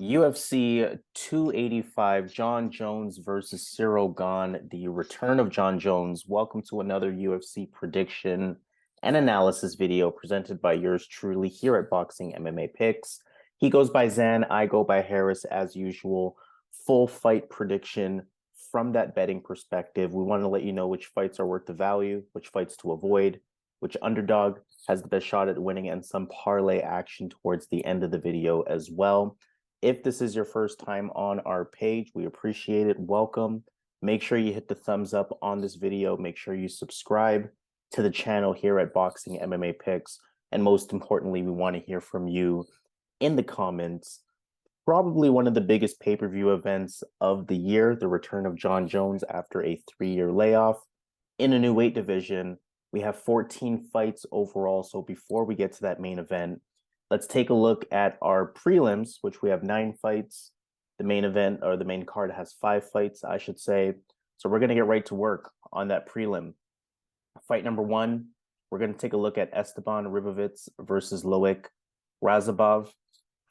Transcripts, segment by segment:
UFC 285, Jon Jones versus Ciryl Gane, the return of Jon Jones. Welcome to another UFC prediction and analysis video presented by yours truly here at Boxing MMA Picks. He goes by Zan, I go by Harris as usual. Full fight prediction from that betting perspective. We want to let you know which fights are worth the value, which fights to avoid, which underdog has the best shot at winning, and some parlay action towards the end of the video as well. If this is your first time on our page, we appreciate it. Welcome. Make sure you hit the thumbs up on this video. Make sure you subscribe to the channel here at Boxing MMA Picks. And most importantly, we want to hear from you in the comments. Probably one of the biggest pay-per-view events of the year, the return of Jon Jones after a 3-year layoff in a new weight division. We have 14 fights overall. So before we get to that main event, let's take a look at our prelims, which we have 9 fights. The main event, or the main card, has 5 fights, I should say. So we're going to get right to work on that prelim. Fight number 1, we're going to take a look at Esteban Ribovics versus Loik Radzhabov.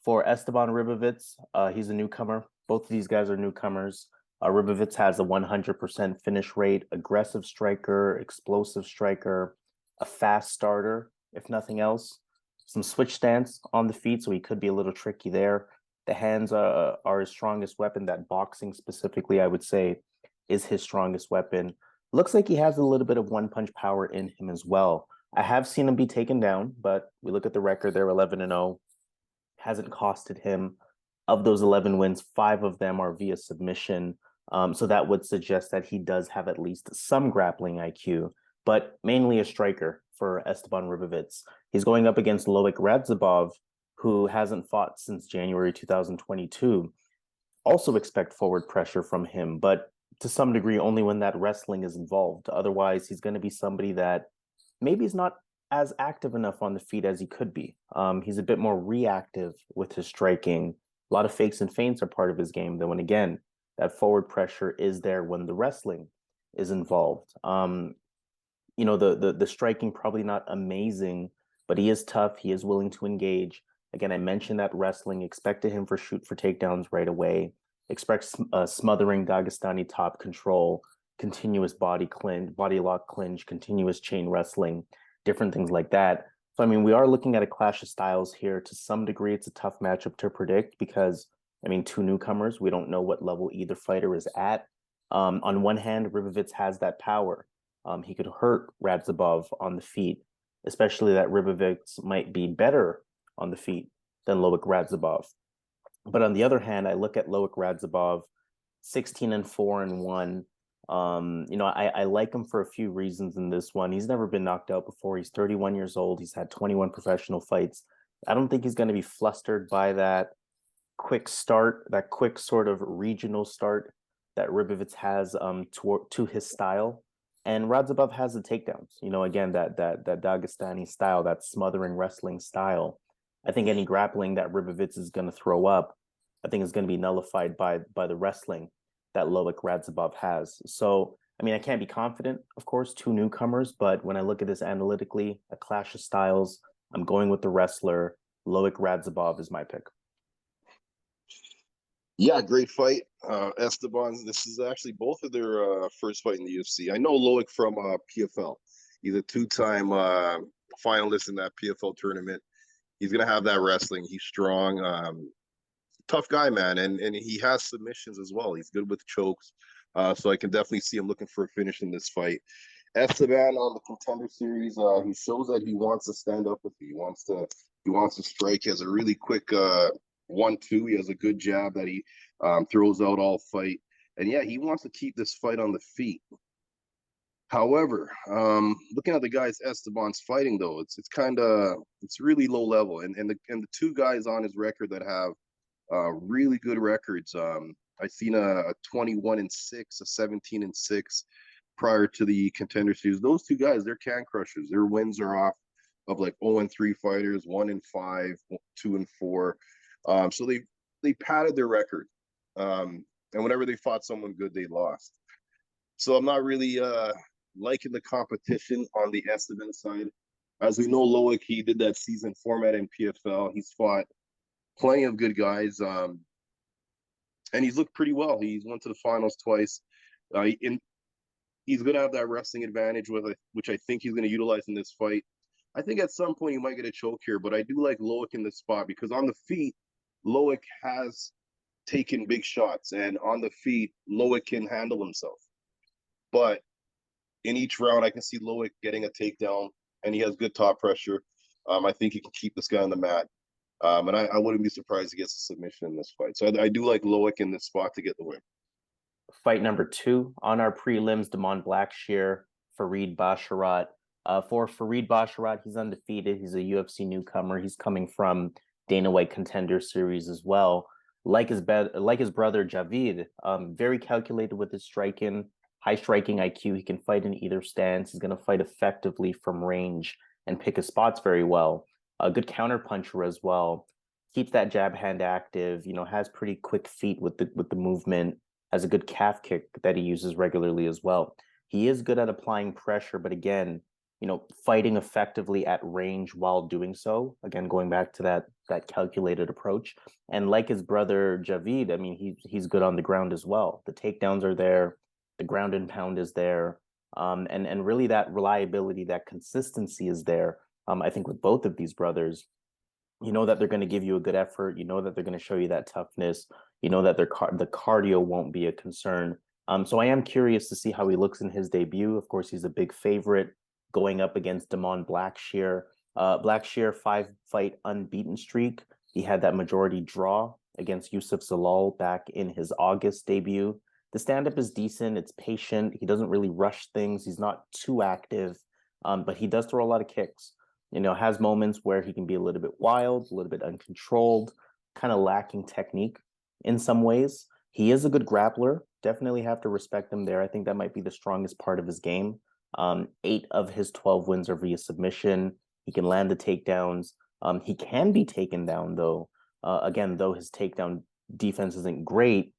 For Esteban Ribovics, he's a newcomer. Both of these guys are newcomers. Ribovics has a 100% finish rate, aggressive striker, explosive striker, a fast starter, if nothing else. Some switch stance on the feet, so he could be a little tricky there. The hands are his strongest weapon. That boxing specifically, I would say, is his strongest weapon. Looks like he has a little bit of one-punch power in him as well. I have seen him be taken down, but we look at the record, they're 11-0. Hasn't costed him. Of those 11 wins, 5 of them are via submission. So that would suggest that he does have at least some grappling IQ, but mainly a striker for Esteban Ribovics. He's going up against Loik Radzhabov, who hasn't fought since January 2022. Also expect forward pressure from him, but to some degree only when that wrestling is involved. Otherwise, he's going to be somebody that maybe is not as active enough on the feet as he could be. He's a bit more reactive with his striking. A lot of fakes and feints are part of his game, though, and again, that forward pressure is there when the wrestling is involved. The striking probably not amazing, but he is tough. He is willing to engage. Again, I mentioned that wrestling. Expected him for shoot for takedowns right away. Expect smothering Dagestani top control, continuous body lock clinch, continuous chain wrestling, different things like that. So, I mean, we are looking at a clash of styles here. To some degree, it's a tough matchup to predict because, I mean, 2 newcomers. We don't know what level either fighter is at. On one hand, Ribovics has that power. He could hurt Radzhabov on the feet, especially that Ribovics might be better on the feet than Loik Radzhabov. But on the other hand, I look at Loik Radzhabov, 16-4-1. I like him for a few reasons in this one. He's never been knocked out before. He's 31 years old. He's had 21 professional fights. I don't think he's going to be flustered by that quick start, that quick sort of regional start that Ribovics has to his style. And Radzhabov has the takedowns. Again, that Dagestani style, that smothering wrestling style. I think any grappling that Ribovics is going to throw up, I think is going to be nullified by the wrestling that Loik Radzhabov has. So, I mean, I can't be confident, of course, 2 newcomers, but when I look at this analytically, a clash of styles, I'm going with the wrestler. Loik Radzhabov is my pick. Yeah, great fight. Esteban, this is actually both of their first fight in the UFC. I know Loik from PFL. He's a 2-time finalist in that PFL tournament. He's going to have that wrestling. He's strong. Tough guy, man. And he has submissions as well. He's good with chokes. So I can definitely see him looking for a finish in this fight. Esteban on the Contender Series, he shows that he wants to stand up with you. He wants to strike. He has a really quick 1-2. He has a good jab that he throws out all fight. And yeah, he wants to keep this fight on the feet. However, looking at the guys Esteban's fighting, though, it's really low level. And the 2 guys on his record that have really good records. I've seen a 21-6, a 17-6 prior to the Contender Series. Those 2 guys, they're can crushers. Their wins are off of like 0-3 fighters, 1-5, 2-4. So they padded their record. And whenever they fought someone good, they lost. So I'm not really liking the competition on the Esteban side. As we know, Loik, he did that season format in PFL. He's fought plenty of good guys. and he's looked pretty well. He's went to the finals twice. And he's going to have that wrestling advantage, which I think he's going to utilize in this fight. I think at some point he might get a choke here, but I do like Loik in this spot because on the feet, Loik has taken big shots, and on the feet, Loik can handle himself. But in each round, I can see Loik getting a takedown, and he has good top pressure. I think he can keep this guy on the mat. And I wouldn't be surprised he gets a submission in this fight. So I do like Loik in this spot to get the win. Fight number 2 on our prelims, Blackshear, Farid Basharat. For Farid Basharat, he's undefeated. He's a UFC newcomer. He's coming from Dana White Contender Series as well. Like his brother Javid, very calculated with his striking, high striking IQ. He can fight in either stance. He's going to fight effectively from range and pick his spots very well. A good counter puncher as well. Keeps that jab hand active. Has pretty quick feet with the movement. Has a good calf kick that he uses regularly as well. He is good at applying pressure, but again, fighting effectively at range while doing so. Again, going back to that calculated approach. And like his brother Javid, I mean, he's good on the ground as well. The takedowns are there, the ground and pound is there, and really that reliability, that consistency is there. I think with both of these brothers, that they're going to give you a good effort. That they're going to show you that toughness. That the cardio won't be a concern. So I am curious to see how he looks in his debut. Of course, he's a big favorite going up against Blackshear. Blackshear 5-fight unbeaten streak. He had that majority draw against Youssef Zalal back in his August debut. The stand-up is decent. It's patient. He doesn't really rush things. He's not too active, but he does throw a lot of kicks. Has moments where he can be a little bit wild, a little bit uncontrolled, kind of lacking technique in some ways. He is a good grappler. Definitely have to respect him there. I think that might be the strongest part of his game. 8 of his 12 wins are via submission. He can land the takedowns. He can be taken down, though. Again, though his takedown defense isn't great,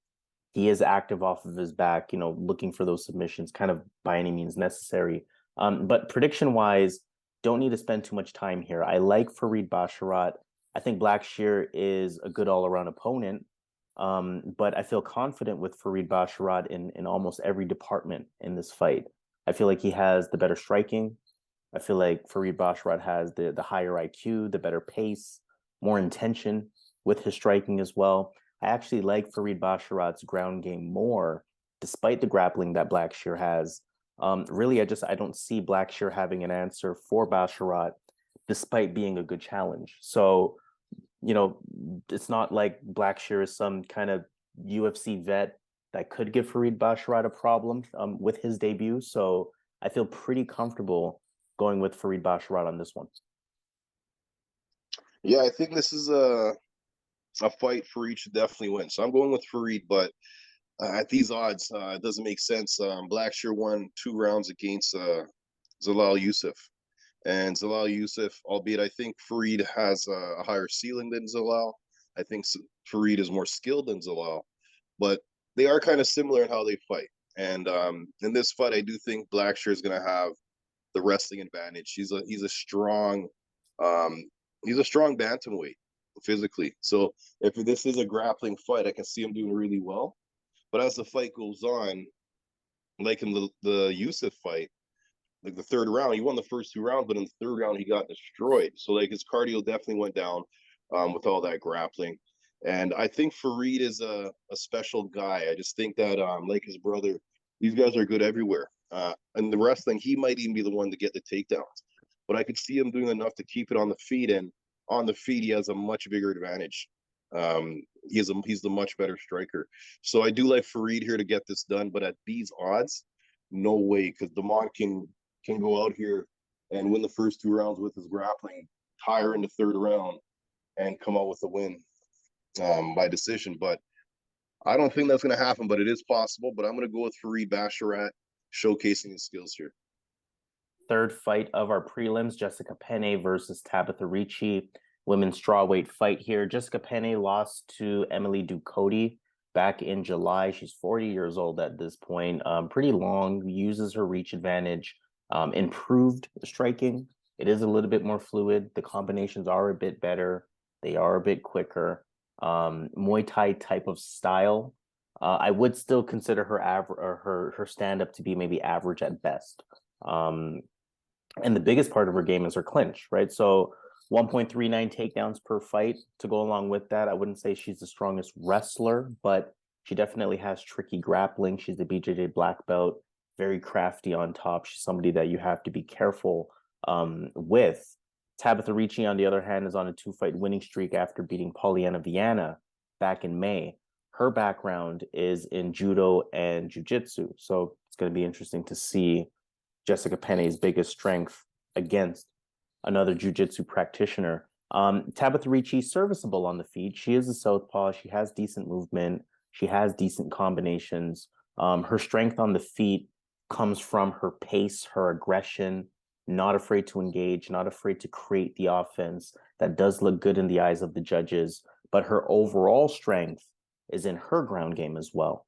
he is active off of his back, looking for those submissions kind of by any means necessary. But prediction-wise, don't need to spend too much time here. I like Farid Basharat. I think Blackshear is a good all-around opponent, but I feel confident with Farid Basharat in almost every department in this fight. I feel like he has the better striking. I feel like Farid Basharat has the higher IQ, the better pace, more intention with his striking as well. I actually like Farid Basharat's ground game more, despite the grappling that Blackshear has. Really, I don't see Blackshear having an answer for Basharat, despite being a good challenge. So, it's not like Blackshear is some kind of UFC vet that could give Farid Basharat a problem with his debut. So I feel pretty comfortable going with Farid Basharat on this one. Yeah, I think this is a fight Farid should definitely win. So I'm going with Farid, but at these odds, it doesn't make sense. Blackshear won 2 rounds against Zalal Youssef. And Zalal Youssef, albeit I think Farid has a higher ceiling than Zalal. I think Farid is more skilled than Zalal. But they are kind of similar in how they fight. And in this fight, I do think Blackshear is going to have the wrestling advantage. He's a strong bantamweight physically. So if this is a grappling fight, I can see him doing really well. But as the fight goes on, like in the Youssef fight, like the 3rd round, he won the first 2 rounds, but in the 3rd round he got destroyed. So like his cardio definitely went down with all that grappling. And I think Farid is a special guy. I just think that like his brother, these guys are good everywhere. And the wrestling, he might even be the one to get the takedowns. But I could see him doing enough to keep it on the feet, and on the feet he has a much bigger advantage. He's the much better striker. So I do like Farid here to get this done, but at these odds, no way, because Damon can go out here and win the first 2 rounds with his grappling, tire in the 3rd round, and come out with a win by decision. But I don't think that's going to happen, but it is possible. But I'm going to go with Farid Basharat, showcasing his skills here. 3rd fight of our prelims, Jessica Penne versus Tabatha Ricci. Women's strawweight fight here. Jessica Penne lost to Emily Ducote back in July. She's 40 years old at this point. Pretty long, uses her reach advantage. Improved striking. It is a little bit more fluid. The combinations are a bit better. They are a bit quicker. Muay Thai type of style. I would still consider her average or her stand up to be maybe average at best. Um, and the biggest part of her game is her clinch, right? So 1.39 takedowns per fight. To go along with that, I wouldn't say she's the strongest wrestler, but she definitely has tricky grappling. She's a BJJ black belt, very crafty on top. She's somebody that you have to be careful with. Tabatha Ricci, on the other hand, is on a 2-fight winning streak after beating Polyana Viana back in May. Her background is in judo and jiu-jitsu, so it's going to be interesting to see Jessica Penne's biggest strength against another jiu-jitsu practitioner. Tabatha Ricci, serviceable on the feet. She is a southpaw. She has decent movement. She has decent combinations. Her strength on the feet comes from her pace, her aggression, not afraid to engage, not afraid to create the offense that does look good in the eyes of the judges. But her overall strength is in her ground game as well.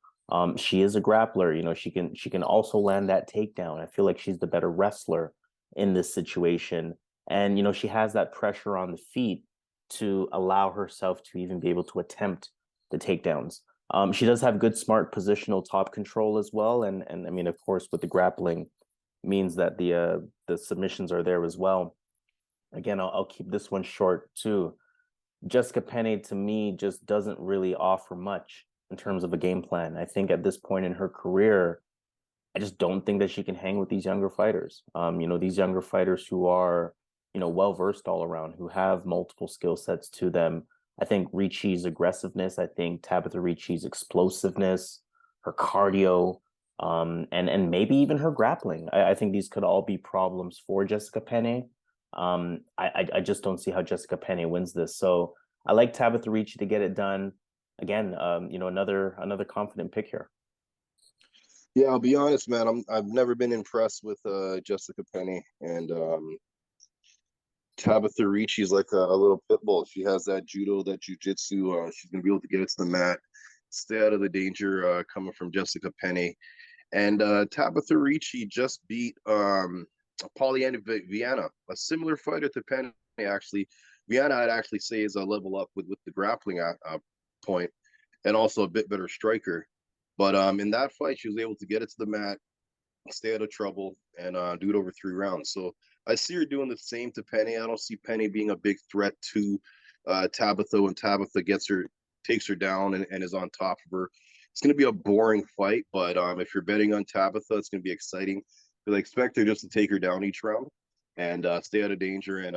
She is a grappler. You know, she can also land that takedown. I feel like she's the better wrestler in this situation. And, you know, she has that pressure on the feet to allow herself to even be able to attempt the takedowns. She does have good, smart positional top control as well. And I mean, of course, with the grappling means that the submissions are there as well. Again, I'll keep this one short too. Jessica Penne to me just doesn't really offer much in terms of a game plan. I think at this point in her career, I just don't think that she can hang with these younger fighters. You know, these younger fighters who are, you know, well versed all around, who have multiple skill sets to them. I think Ricci's aggressiveness, I think Tabatha Ricci's explosiveness, her cardio, and maybe even her grappling. I think these could all be problems for Jessica Penne. I just don't see how Jessica Penne wins this. So I like Tabatha Ricci to get it done. Again, you know, another confident pick here. Yeah, I'll be honest, man. I've never been impressed with Jessica Penne, and Tabatha Ricci is like a little pit bull. She has that judo, that jujitsu. She's gonna be able to get it to the mat, stay out of the danger coming from Jessica Penne. And Tabatha Ricci just beat Polyana Viana, a similar fighter to Penne. Actually, Viana, I'd actually say, is a level up with the grappling point, and also a bit better striker. But in that fight, she was able to get it to the mat, stay out of trouble, and do it over 3 rounds. So I see her doing the same to Penne. I don't see Penne being a big threat to Tabatha when Tabatha takes her down and is on top of her. It's going to be a boring fight, but if you're betting on Tabatha, it's going to be exciting because I expect her just to take her down each round and stay out of danger and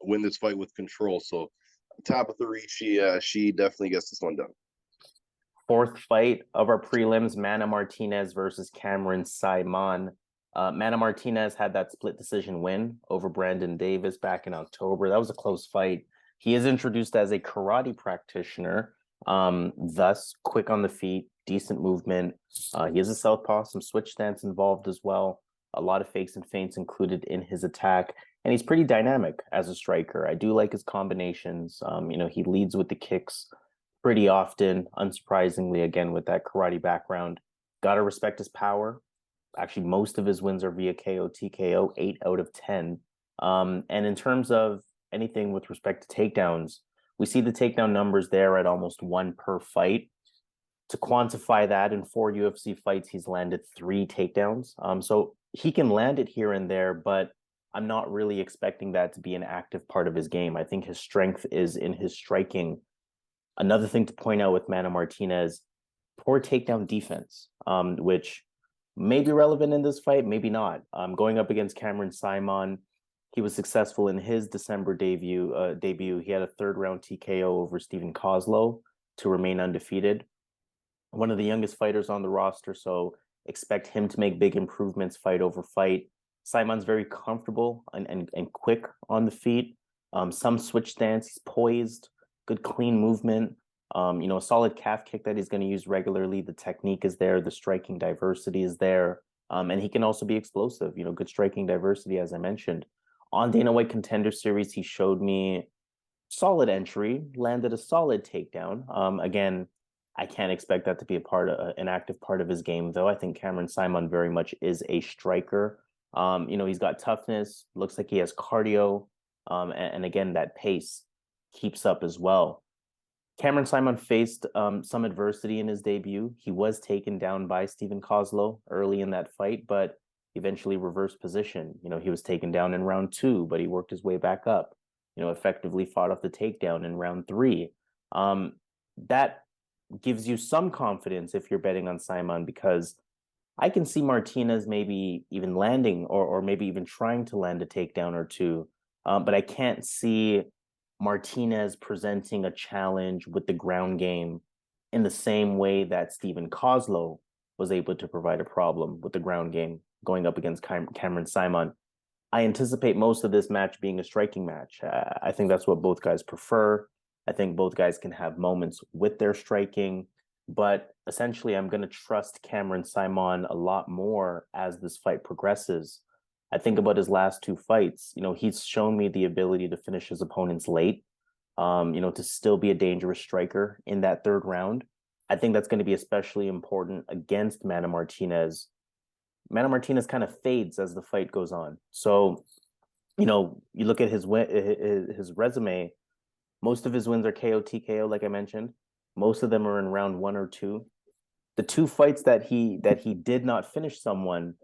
win this fight with control. So Tabatha Ricci, she definitely gets this one done. Fourth fight of our prelims, Mana Martinez versus Cameron Saaiman. Mana Martinez had that split decision win over Brandon Davis back in October. That was a close fight. He is introduced as a karate practitioner, thus quick on the feet, decent movement. He is a southpaw, some switch stance involved as well. A lot of fakes and feints included in his attack. And he's pretty dynamic as a striker. I do like his combinations. You know, he leads with the kicks pretty often, unsurprisingly, again, with that karate background. Gotta respect his power. Actually, most of his wins are via KO, TKO, 8 out of 10. And in terms of anything with respect to takedowns, we see the takedown numbers there at almost 1 per fight. To quantify that, in 4 UFC fights, he's landed 3 takedowns. So he can land it here and there, but I'm not really expecting that to be an active part of his game. I think his strength is in his striking. Another thing to point out with Mana Martinez, poor takedown defense, which may be relevant in this fight, maybe not. Going up against Cameron Saaiman, he was successful in his December debut. He had a 3rd round TKO over Stephen Kozlow to remain undefeated. One of the youngest fighters on the roster, so expect him to make big improvements fight over fight. Saaiman's very comfortable and quick on the feet. Some switch stance, he's poised, good clean movement. You know, a solid calf kick that he's going to use regularly. The technique is there, the striking diversity is there. And he can also be explosive, you know, good striking diversity, as I mentioned. On Dana White Contender Series, he showed me solid entry, landed a solid takedown. Again, I can't expect that to be an active part of his game, though. I think Cameron Saaiman very much is a striker. You know, he's got toughness, looks like he has cardio, and again, that pace keeps up as well. Cameron Saaiman faced some adversity in his debut. He was taken down by Stephen Kozlov early in that fight, but eventually reversed position. He was taken down in round 2, but he worked his way back up. Effectively fought off the takedown in round 3. That gives you some confidence if you're betting on Saaiman, because I can see Martinez maybe even landing or maybe even trying to land a takedown or two. But I can't see Martinez presenting a challenge with the ground game in the same way that Stephen Kozlov was able to provide a problem with the ground game going up against Cameron Saaiman. I anticipate most of this match being a striking match. I think that's what both guys prefer. I think both guys can have moments with their striking, but essentially I'm going to trust Cameron Saaiman a lot more as this fight progresses. I think about his last 2 fights. He's shown me the ability to finish his opponents late, to still be a dangerous striker in that 3rd round. I think that's going to be especially important against Mana Martinez. Mana Martinez kind of fades as the fight goes on. So, you look at his resume, most of his wins are KO, TKO, like I mentioned. Most of them are in round 1 or 2. The 2 fights that he did not finish someone,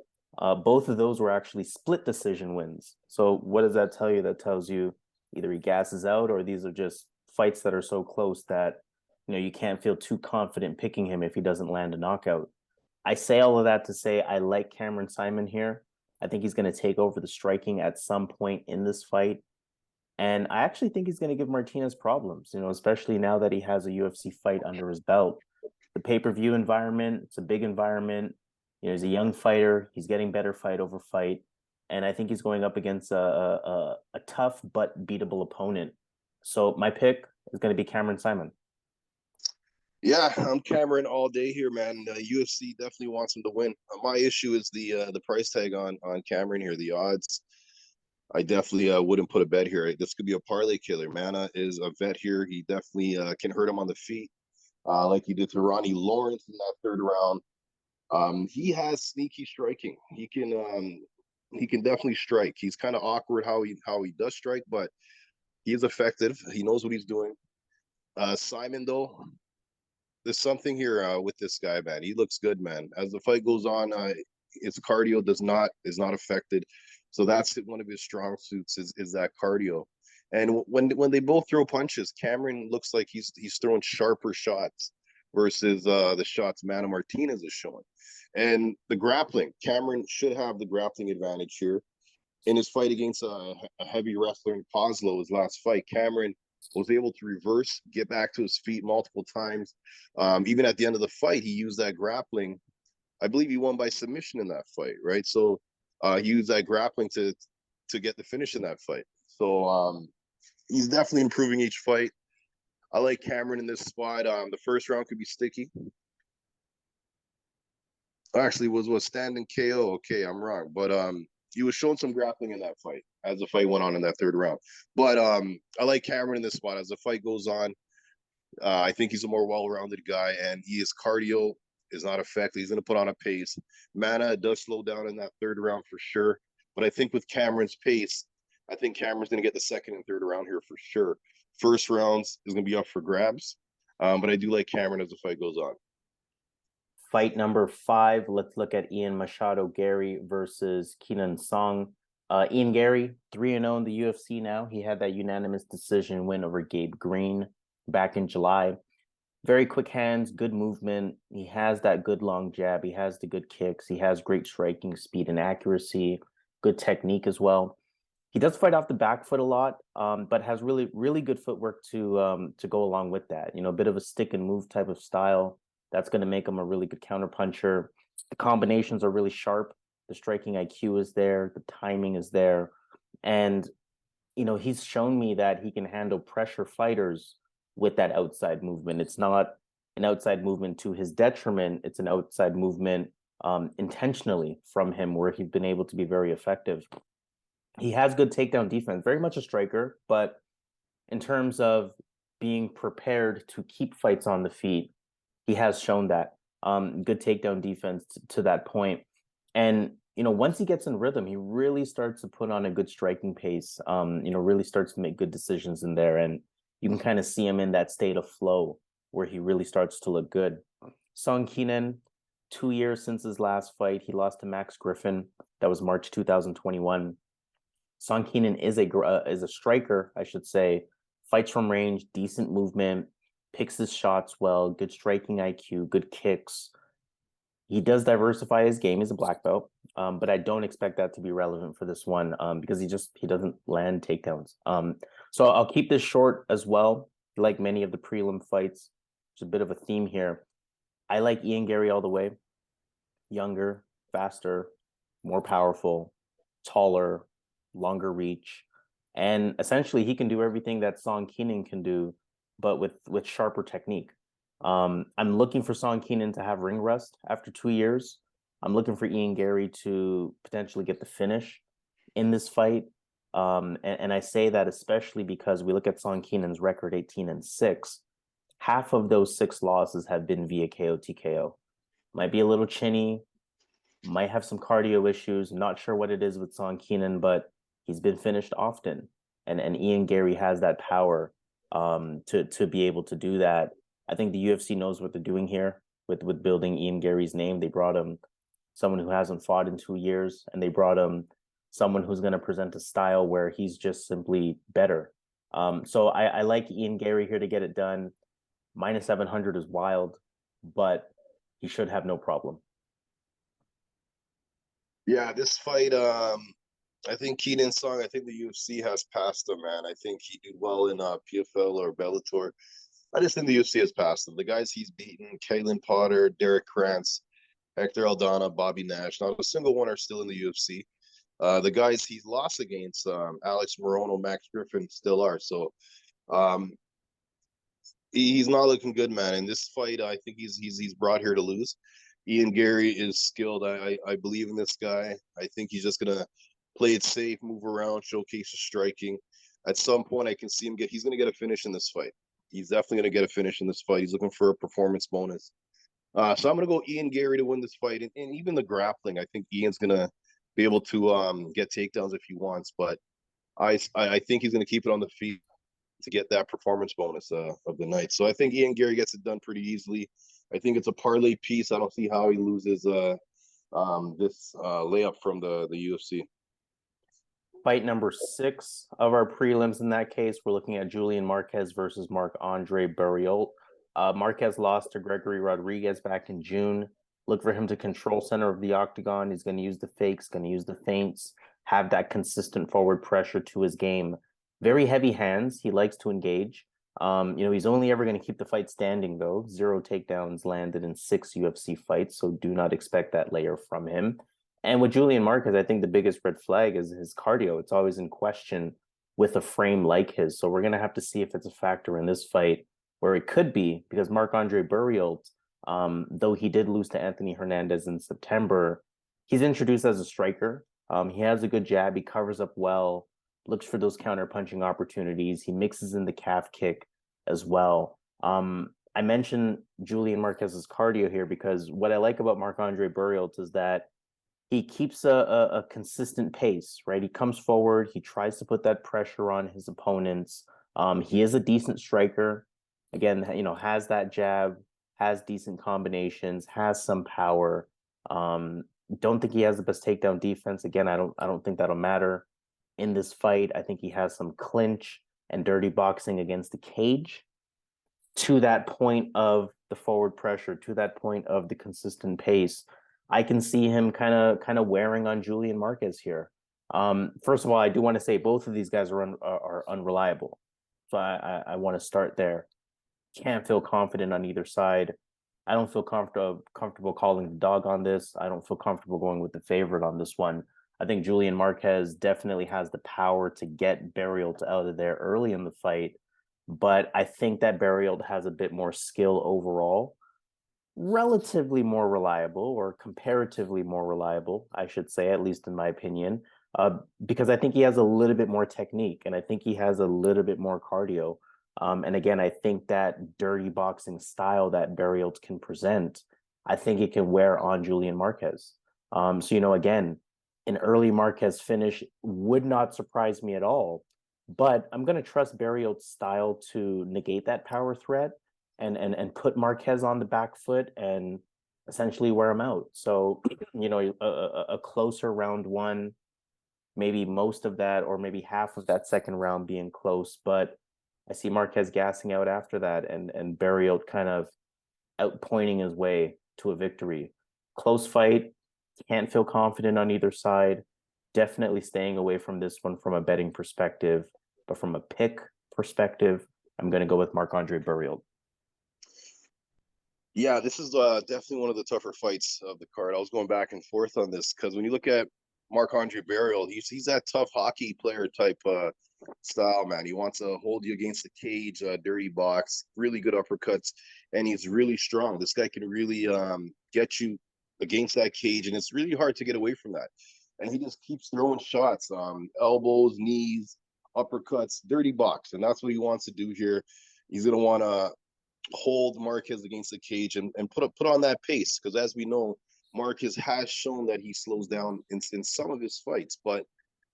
both of those were actually split decision wins. So what does that tell you? That tells you either he gasses out or these are just fights that are so close that you can't feel too confident picking him if he doesn't land a knockout. I say all of that to say I like Cameron Saaiman here. I think he's going to take over the striking at some point in this fight. And I actually think he's going to give Martinez problems, especially now that he has a UFC fight under his belt. The pay-per-view environment, it's a big environment. He's a young fighter. He's getting better fight over fight. And I think he's going up against a tough but beatable opponent. So my pick is going to be Cameron Saaiman. Yeah, I'm Cameron all day here, man. UFC definitely wants him to win. My issue is the price tag on Cameron here, the odds. I definitely wouldn't put a bet here. This could be a parlay killer. Mana is a vet here. He definitely can hurt him on the feet, like he did to Ronnie Lawrence in that 3rd round. He has sneaky striking. He can definitely strike. He's kind of awkward how he does strike, but he is effective. He knows what he's doing. Saaiman, though, there's something here with this guy, man. He looks good, man. As the fight goes on, his cardio is not affected. So that's one of his strong suits is that cardio. And when they both throw punches, Cameron looks like he's throwing sharper shots versus the shots Mana Martinez is showing. And the grappling, Cameron should have the grappling advantage here. In his fight against a heavy wrestler in Kozlov, his last fight, Cameron was able to reverse, get back to his feet multiple times. Even at the end of the fight, he used that grappling. I believe he won by submission in that fight, right? So he used that grappling to get the finish in that fight. So he's definitely improving each fight. I like Cameron in this spot. The 1st round could be sticky. Actually, was standing KO. Okay, I'm wrong, but he was showing some grappling in that fight as the fight went on in that 3rd round. But I like Cameron in this spot as the fight goes on. I think he's a more well-rounded guy, and his cardio is not affected. He's going to put on a pace. Mana does slow down in that 3rd round for sure, but I think with Cameron's pace, I think Cameron's going to get the 2nd and 3rd round here for sure. 1st rounds is going to be up for grabs, but I do like Cameron as the fight goes on. Fight number 5, let's look at Ian Machado Garry versus Kenan Song. Ian Garry, 3-0 in the UFC now. He had that unanimous decision win over Gabe Green back in July. Very quick hands, good movement. He has that good long jab. He has the good kicks. He has great striking speed and accuracy, good technique as well. He does fight off the back foot a lot, but has really, really good footwork to go along with that. A bit of a stick and move type of style. That's going to make him a really good counterpuncher. The combinations are really sharp. The striking IQ is there. The timing is there. And, he's shown me that he can handle pressure fighters with that outside movement. It's not an outside movement to his detriment. It's an outside movement intentionally from him where he's been able to be very effective. He has good takedown defense, very much a striker, but in terms of being prepared to keep fights on the feet, he has shown that good takedown defense to that point. And, once he gets in rhythm, he really starts to put on a good striking pace, really starts to make good decisions in there. And, you can kind of see him in that state of flow where he really starts to look good. Song Kenan, 2 years since his last fight, he lost to Max Griffin. That was March 2021. Song Kenan is a striker, I should say. Fights from range, decent movement, picks his shots well, good striking IQ, good kicks. He does diversify his game. He's a black belt, but I don't expect that to be relevant for this one because he doesn't land takedowns. So I'll keep this short as well. Like many of the prelim fights, there's a bit of a theme here. I like Ian Garry all the way. Younger, faster, more powerful, taller, longer reach, and essentially he can do everything that Song Kenan can do, but with sharper technique. I'm looking for Song Kenan to have ring rust after 2 years. I'm looking for Ian Garry to potentially get the finish in this fight. And I say that especially because we look at Song Kenan's record, 18-6. Half of those 6 losses have been via KO TKO. Might be a little chinny, might have some cardio issues. Not sure what it is with Song Kenan, but he's been finished often. And Ian Garry has that power to be able to do that. I think the UFC knows what they're doing here with building Ian Garry's name. They brought him someone who hasn't fought in 2 years, and they brought him someone who's going to present a style where he's just simply better. So I like Ian Garry here to get it done. Minus 700 is wild, but he should have no problem. Yeah, this fight, I think Kenan Song, I think the UFC has passed him, man. I think he did well in PFL or Bellator. I just think the UFC has passed him. The guys he's beaten, Kalen Potter, Derek Krantz, Hector Aldana, Bobby Nash, not a single one are still in the UFC. The guys he's lost against, Alex Morono, Max Griffin, still are. So he's not looking good, man. In this fight, I think he's brought here to lose. Ian Garry is skilled. I believe in this guy. I think he's just gonna play it safe, move around, showcase his striking. At some point, I can see him he's gonna get a finish in this fight. He's definitely gonna get a finish in this fight. He's looking for a performance bonus. So I'm gonna go Ian Garry to win this fight, and even the grappling. I think Ian's gonna be able to get takedowns if he wants, but I think he's gonna keep it on the feet to get that performance bonus of the night. So I think Ian Garry gets it done pretty easily. I think it's a parlay piece. I don't see how he loses this layup from the UFC. Fight number 6 of our prelims in that case, we're looking at Julian Marquez versus Marc-André Barriault. Marquez lost to Gregory Rodriguez back in June. Look for him to control center of the octagon. He's going to use the fakes, going to use the feints, have that consistent forward pressure to his game. Very heavy hands. He likes to engage. He's only ever going to keep the fight standing, though. 0 takedowns landed in 6 UFC fights, so do not expect that layer from him. And with Julian Marquez, I think the biggest red flag is his cardio. It's always in question with a frame like his. So we're going to have to see if it's a factor in this fight, where it could be, because Marc-André Barriault, though he did lose to Anthony Hernandez in September, he's introduced as a striker. He has a good jab. He covers up well, looks for those counter-punching opportunities. He mixes in the calf kick as well. I mentioned Julian Marquez's cardio here because what I like about Marc-André Barriault is that he keeps a consistent pace, right? He comes forward. He tries to put that pressure on his opponents. He is a decent striker. Again, has that jab, has decent combinations, has some power. Don't think he has the best takedown defense. Again, I don't think that'll matter in this fight. I think he has some clinch and dirty boxing against the cage to that point of the forward pressure, to that point of the consistent pace. I can see him kind of wearing on Julian Marquez here. First of all, I do want to say both of these guys are unreliable. So I want to start there. Can't feel confident on either side. I don't feel comfortable calling the dog on this. I don't feel comfortable going with the favorite on this one. I think Julian Marquez definitely has the power to get Barriault out of there early in the fight, but I think that Barriault has a bit more skill overall, relatively more reliable, or comparatively more reliable, I should say, at least in my opinion, because I think he has a little bit more technique, and I think he has a little bit more cardio. And again, I think that dirty boxing style that Barriault can present, I think it can wear on Julian Marquez. So, again, an early Marquez finish would not surprise me at all. But I'm going to trust Barriault's style to negate that power threat and put Marquez on the back foot and essentially wear him out. So, a closer round one, maybe most of that or maybe half of that second round being close. But I see Marquez gassing out after that and Barriault kind of outpointing his way to a victory. Close fight, can't feel confident on either side. Definitely staying away from this one from a betting perspective, but from a pick perspective, I'm going to go with Marc-André Barriault. Yeah, this is definitely one of the tougher fights of the card. I was going back and forth on this because when you look at Marc-André Barriault, he's that tough hockey player type style, man. He wants to hold you against the cage, dirty box, really good uppercuts, and he's really strong. This guy can really get you against that cage, and it's really hard to get away from that. And he just keeps throwing shots, elbows, knees, uppercuts, dirty box, and that's what he wants to do here. He's gonna want to hold Marquez against the cage and put on that pace, because as we know, Marquez has shown that he slows down in some of his fights. But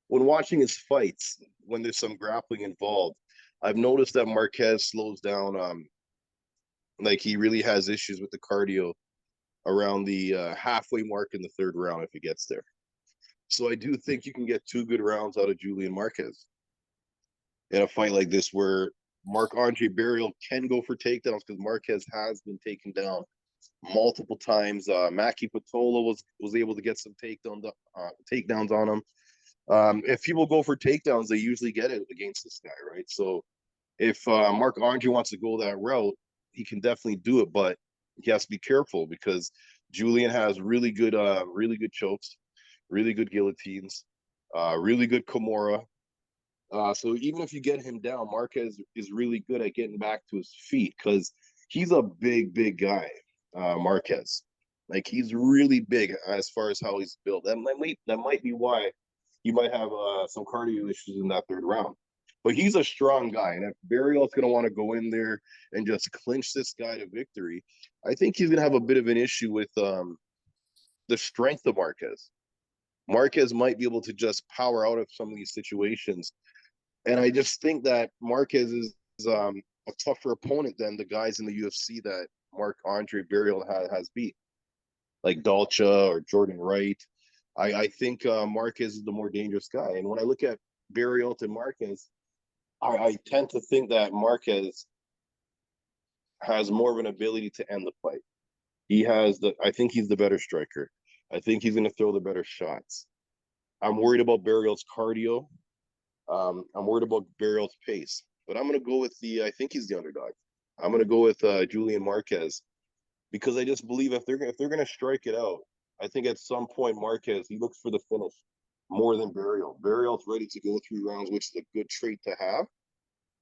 when watching his fights, when there's some grappling involved, I've noticed that Marquez slows down. Like he really has issues with the cardio around the halfway mark in the third round if he gets there. So I do think you can get 2 good rounds out of Julian Marquez in a fight like this, where Marc-André Barriault can go for takedowns because Marquez has been taken down multiple times. Maki Patola was able to get some takedowns on him. If people go for takedowns, they usually get it against this guy, right? So if Marc-André wants to go that route, he can definitely do it, but he has to be careful because Julian has really good chokes, really good guillotines, really good Kimura. So even if you get him down, Marquez is really good at getting back to his feet because he's a big guy, Marquez. Like he's really big as far as how he's built. That might be why he might have some cardio issues in that third round. But he's a strong guy, and if Barriault's going to want to go in there and just clinch this guy to victory, I think he's going to have a bit of an issue with the strength of Marquez. Marquez might be able to just power out of some of these situations. And I just think that Marquez is a tougher opponent than the guys in the UFC that Marc-André Barriault has beat, like Dalcha or Jordan Wright. I think Marquez is the more dangerous guy. And when I look at Barriault and Marquez, I tend to think that Marquez has more of an ability to end the fight. I think he's the better striker. I think he's going to throw the better shots. I'm worried about Barriault's cardio. I'm worried about Barriault's pace, but I'm going to go with I think he's the underdog. I'm going to go with Julian Marquez because I just believe if they're going to strike it out, I think at some point Marquez, he looks for the finish more than Barriault. Barriault's ready to go 3 rounds, which is a good trait to have.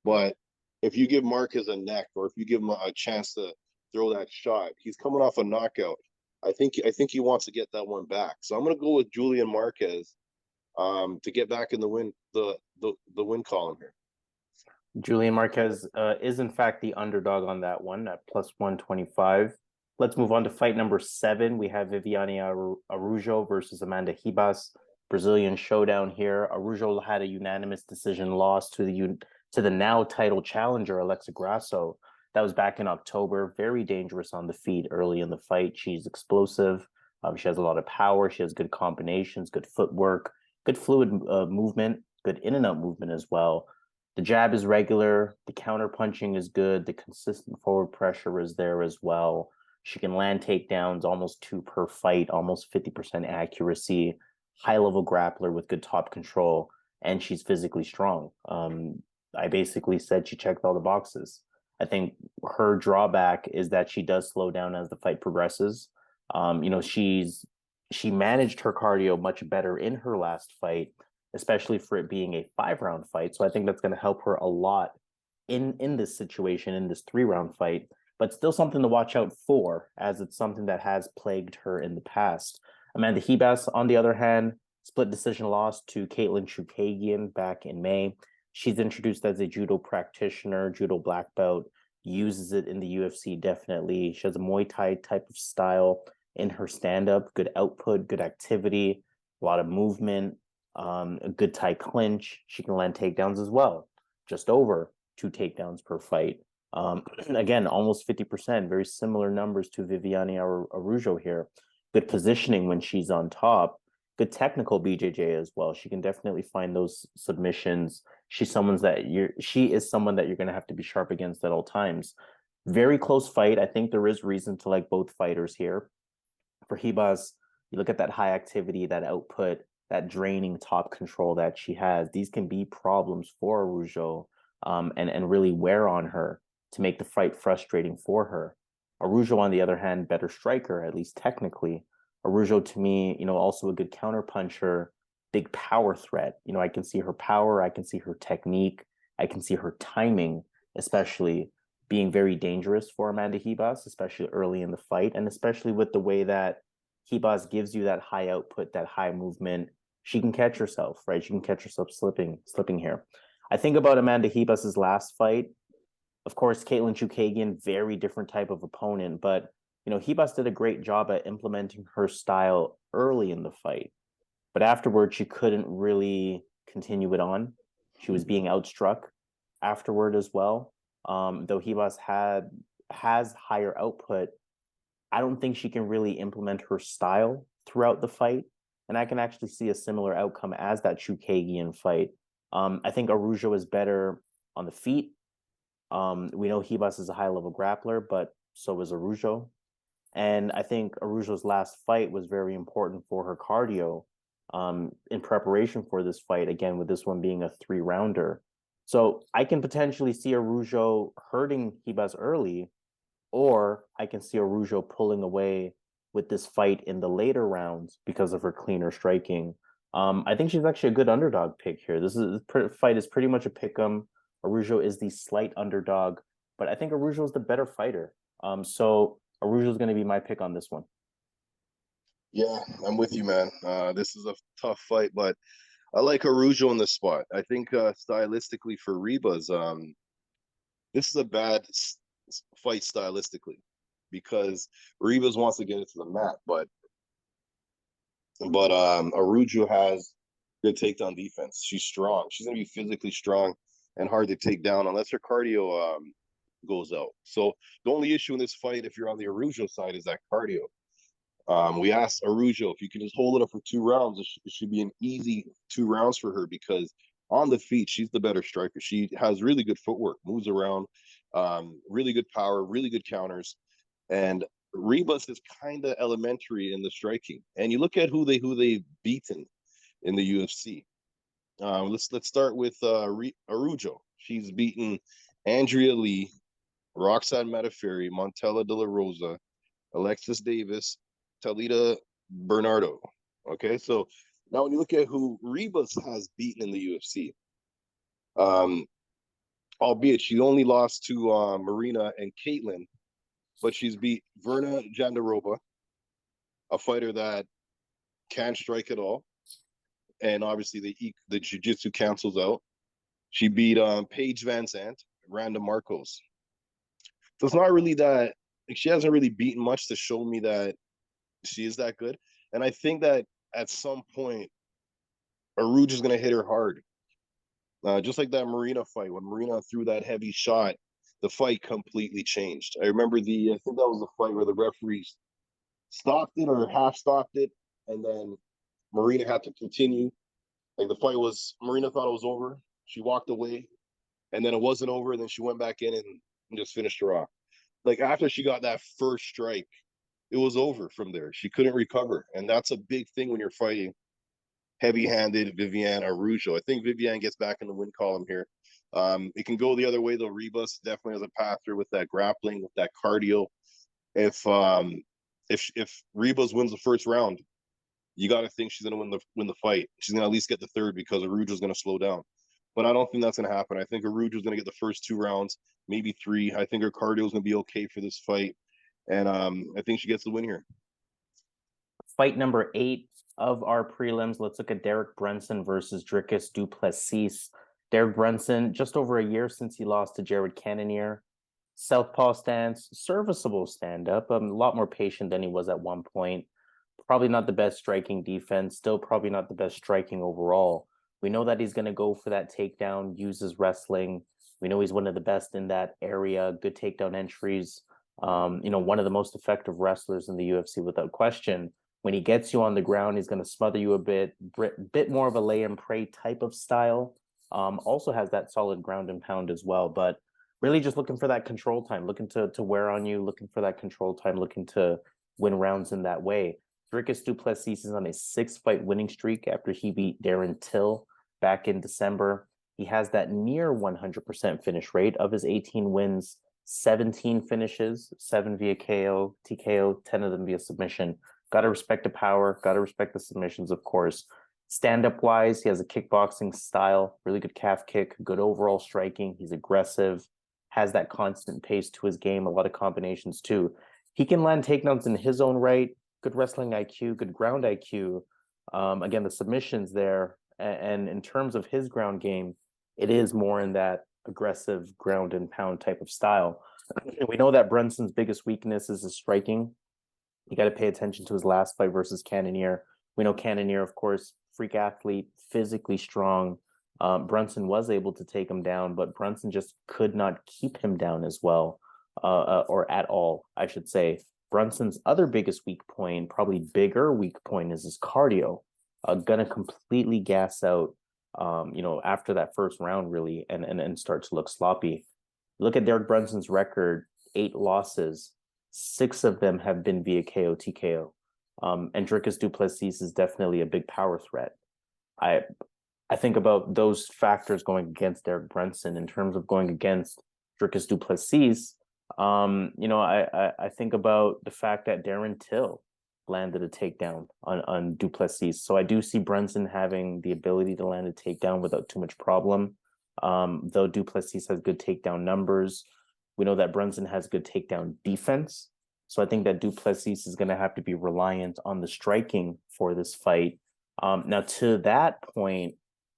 But if you give Marquez a neck, or if you give him a chance to throw that shot, he's coming off a knockout. I think he wants to get that one back. So I'm going to go with Julian Marquez to get back in the win column here. Julian Marquez is in fact the underdog on that one at plus 125. Let's move on to fight number 7. We have Viviane Araujo versus Amanda Ribas. Brazilian showdown here. Araujo had a unanimous decision loss to the now title challenger Alexa Grasso. That was back in October. Very dangerous on the feet early in the fight. She's explosive. She has a lot of power. She has good combinations, good footwork, good fluid movement, good in and out movement as well. The jab is regular. The counter punching is good. The consistent forward pressure is there as well. She can land takedowns, almost 2 per fight, almost 50% accuracy, high-level grappler with good top control, and she's physically strong. I basically said she checked all the boxes. I think her drawback is that she does slow down as the fight progresses. She managed her cardio much better in her last fight, especially for it being a 5-round fight. So I think that's going to help her a lot in this situation, in this 3-round fight, but still something to watch out for, as it's something that has plagued her in the past. Amanda Ribas, on the other hand, split decision loss to Caitlin Chookagian back in May. She's introduced as a judo practitioner, judo black belt, uses it in the UFC definitely. She has a Muay Thai type of style in her stand-up, good output, good activity, a lot of movement. a good tight clinch. She can land takedowns as well, just over 2 takedowns per fight. Again, almost 50%, very similar numbers to Viviane Araujo here. Good positioning when she's on top. Good technical BJJ as well. She can definitely find those submissions. She is someone that you're going to have to be sharp against at all times. Very close fight. I think there is reason to like both fighters here. For Ribas, you look at that high activity, that output, that draining top control that she has. These can be problems for Araujo, and really wear on her to make the fight frustrating for her. Araujo, on the other hand, better striker, at least technically. Araujo, to me, also a good counter puncher, big power threat. I can see her power, I can see her technique, I can see her timing, especially being very dangerous for Amanda Ribas, especially early in the fight, and especially with the way that Ribas gives you that high output, that high movement. She can catch herself, right? She can catch herself slipping here. I think about Amanda Ribas's last fight. Of course, Katlyn Chookagian, very different type of opponent, but Ribas did a great job at implementing her style early in the fight. But afterward, she couldn't really continue it on. She was being outstruck afterward as well. Though Ribas has higher output, I don't think she can really implement her style throughout the fight. And I can actually see a similar outcome as that Chookagian fight. I think Araujo is better on the feet. We know Ribas is a high-level grappler, but so is Araujo. And I think Araujo's last fight was very important for her cardio in preparation for this fight, again, with this one being a 3-rounder. So I can potentially see Araujo hurting Ribas early, or I can see Araujo pulling away with this fight in the later rounds because of her cleaner striking. I think she's actually a good underdog pick here. This fight is pretty much a pick'em. Araujo is the slight underdog, but I think Araujo is the better fighter. So Araujo is going to be my pick on this one. Yeah, I'm with you, man. This is a tough fight, but I like Araujo in this spot. I think stylistically for Ribas, this is a bad fight stylistically because Ribas wants to get it to the mat, but Araujo has good takedown defense. She's strong. She's gonna be physically strong and hard to take down unless her cardio goes out. So the only issue in this fight, if you're on the Araujo side, is that cardio. We asked Araujo if you can just hold it up for 2 rounds. It should be an easy 2 rounds for her because on the feet, she's the better striker. She has really good footwork, moves around, really good power, really good counters. And Ribas is kind of elementary in the striking. And you look at who they've beaten in the UFC. Let's start with Araujo. She's beaten Andrea Lee, Roxanne Metaferi, Montella De La Rosa, Alexis Davis, Talita Bernardo. Okay, so now when you look at who Ribas has beaten in the UFC, albeit she only lost to Marina and Caitlin, but she's beat Verna Jandiroba, a fighter that can't strike at all, and obviously the jiu-jitsu cancels out. She beat Paige Van Zandt, Randa Marcos. So it's not really that, like, she hasn't really beaten much to show me that she is that good. And I think that at some point, Araujo's going to hit her hard. Just like that Marina fight. When Marina threw that heavy shot, the fight completely changed. I remember I think that was the fight where the referees stopped it or half stopped it, and then Marina had to continue. Like the fight was, Marina thought it was over. She walked away, and then it wasn't over, and then she went back in and just finished her off. Like after she got that first strike, it was over from there. She couldn't recover. And that's a big thing when you're fighting heavy-handed Viviane Araujo. I think Viviane gets back in the win column here. It can go the other way, though. Ribas definitely has a path through with that grappling, with that cardio. If Ribas wins the first round, you got to think she's going to win the fight. She's going to at least get the third because Araujo's going to slow down. But I don't think that's going to happen. I think Araujo's going to get the first 2 rounds, maybe 3. I think her cardio is going to be okay for this fight. And I think she gets the win here. Fight number 8 of our prelims. Let's look at Derek Brunson versus Dricus du Plessis. Derek Brunson, just over a year since he lost to Jared Cannonier. Southpaw stance, serviceable stand-up, a lot more patient than he was at one point. probably not the best striking defense, still probably not the best striking overall. We know that he's going to go for that takedown, use his wrestling. We know he's one of the best in that area, good takedown entries. One of the most effective wrestlers in the UFC without question. When he gets you on the ground, he's going to smother you a bit more of a lay and pray type of style. Also has that solid ground and pound as well, but really just looking for that control time, looking to wear on you, looking for that control time, looking to win rounds in that way. Dricus du Plessis is on a 6-fight winning streak after he beat Darren Till back in December. He has that near 100% finish rate. Of his 18 wins, 17 finishes, 7 via KO, TKO, 10 of them via submission. Got to respect the power, got to respect the submissions, of course. Stand-up wise, he has a kickboxing style, really good calf kick, good overall striking. He's aggressive, has that constant pace to his game, a lot of combinations too. He can land takedowns in his own right, good wrestling IQ, good ground IQ. Again, the submissions there. And in terms of his ground game, it is more in that aggressive ground and pound type of style. We know that Brunson's biggest weakness is his striking. You got to pay attention to his last fight versus Cannonier. We know Cannonier, of course, freak athlete, physically strong. Brunson was able to take him down, but Brunson just could not keep him down as well, or at all, I should say. Brunson's other biggest weak point, probably bigger weak point, is his cardio. Gonna completely gas out, after that first round, really, and start to look sloppy. Look at Derek Brunson's record, 8 losses. 6 of them have been via KO, TKO. And Dricus du Plessis is definitely a big power threat. I think about those factors going against Derek Brunson. In terms of going against Dricus du Plessis, I think about the fact that Darren Till landed a takedown on du Plessis. So I do see Brunson having the ability to land a takedown without too much problem. Though du Plessis has good takedown numbers, we know that Brunson has good takedown defense. So I think that du Plessis is going to have to be reliant on the striking for this fight. Now, to that point,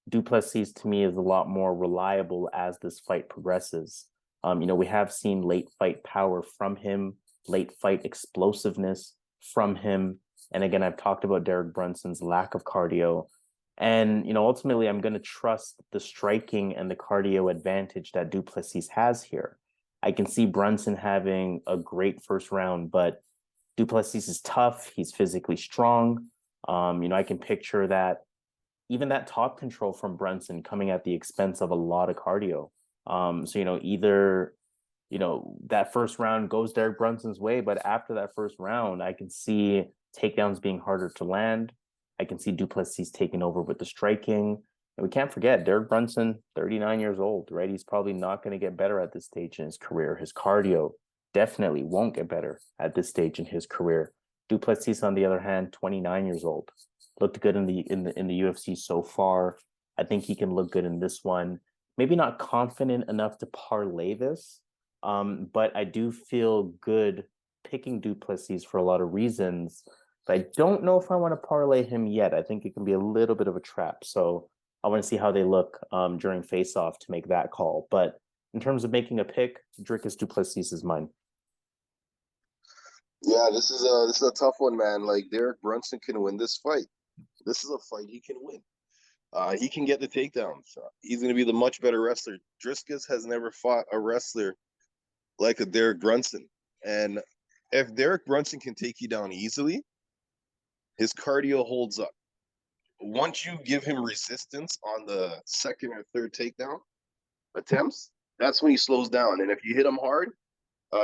du Plessis to me is a lot more reliable as this fight progresses. We have seen late fight power from him, late fight explosiveness from him. And again, I've talked about Derek Brunson's lack of cardio. And, ultimately, I'm going to trust the striking and the cardio advantage that du Plessis has here. I can see Brunson having a great first round, but du Plessis is tough. He's physically strong. I can picture that, even that top control from Brunson coming at the expense of a lot of cardio. Either, that first round goes Derek Brunson's way, but after that first round, I can see takedowns being harder to land. I can see du Plessis taking over with the striking. And we can't forget, Derek Brunson, 39 years old, right? He's probably not going to get better at this stage in his career. His cardio definitely won't get better at this stage in his career. Du Plessis, on the other hand, 29 years old. Looked good in the UFC so far. I think he can look good in this one. Maybe not confident enough to parlay this, but I do feel good picking du Plessis for a lot of reasons. But I don't know if I want to parlay him yet. I think it can be a little bit of a trap. So I want to see how they look during face-off to make that call. But in terms of making a pick, Dricus du Plessis is mine. Yeah, this is a tough one, man. Like, Derek Brunson can win this fight. This is a fight he can win. He can get the takedowns. He's going to be the much better wrestler. Dricus has never fought a wrestler like a Derek Brunson. And if Derek Brunson can take you down easily, his cardio holds up. Once you give him resistance on the second or third takedown attempts, that's when he slows down. And if you hit him hard,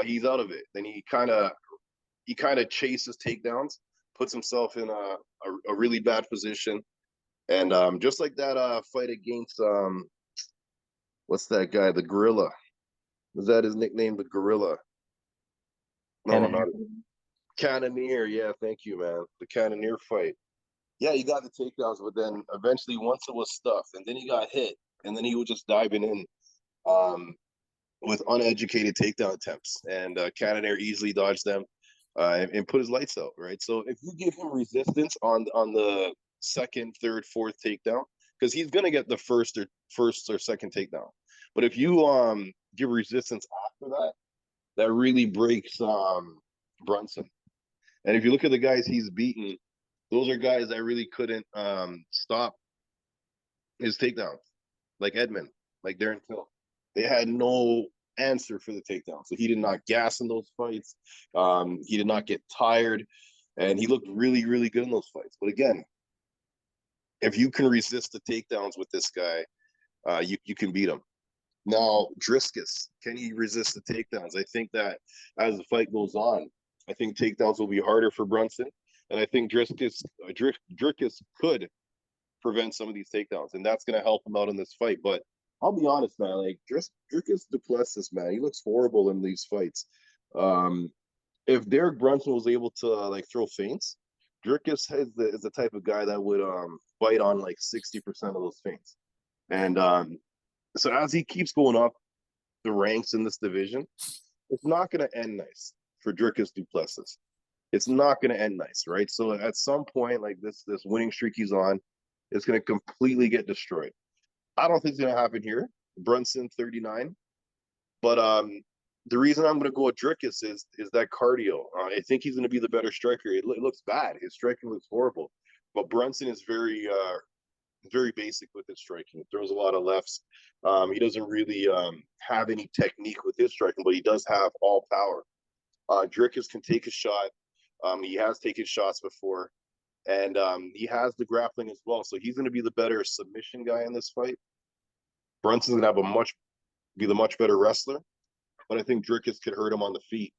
he's out of it. Then he kind of chases takedowns, puts himself in a really bad position. And just like that fight against what's that guy, the Gorilla? Was that his nickname, the Gorilla? No, not Cannonier. Yeah, thank you, man. The Cannonier fight. Yeah, he got the takedowns, but then eventually, once it was stuffed, and then he got hit, and then he was just diving in with uneducated takedown attempts, and Cannonier easily dodged them and put his lights out. Right. So if you give him resistance on the second, third, fourth takedown, because he's gonna get the first or second takedown, but if you give resistance after that, that really breaks Brunson. And if you look at the guys he's beaten, Those are guys that really couldn't stop his takedowns, like Edmund, like Darren Till. They had no answer for the takedown. So he did not gas in those fights. He did not get tired. And he looked really, really good in those fights. But again, if you can resist the takedowns with this guy, you can beat him. Now, Dricus, can he resist the takedowns? I think that as the fight goes on, I think takedowns will be harder for Brunson. And I think Dricus could prevent some of these takedowns, and that's going to help him out in this fight. But I'll be honest, man, like Dricus du Plessis, man, he looks horrible in these fights. If Derek Brunson was able to like throw feints, Dricus is the type of guy that would bite on like 60% of those feints. And so as he keeps going up the ranks in this division, it's not going to end nice for Dricus du Plessis. It's not going to end nice, right? So at some point, like this winning streak he's on, it's going to completely get destroyed. I don't think it's going to happen here. Brunson 39, but the reason I'm going to go with Dricus is that cardio. I think he's going to be the better striker. It looks bad. His striking looks horrible, but Brunson is very very basic with his striking. He throws a lot of lefts. He doesn't really have any technique with his striking, but he does have all power. Dricus can take a shot. He has taken shots before, and he has the grappling as well. So he's going to be the better submission guy in this fight. Brunson's going to have be the much better wrestler, but I think Dricus could hurt him on the feet.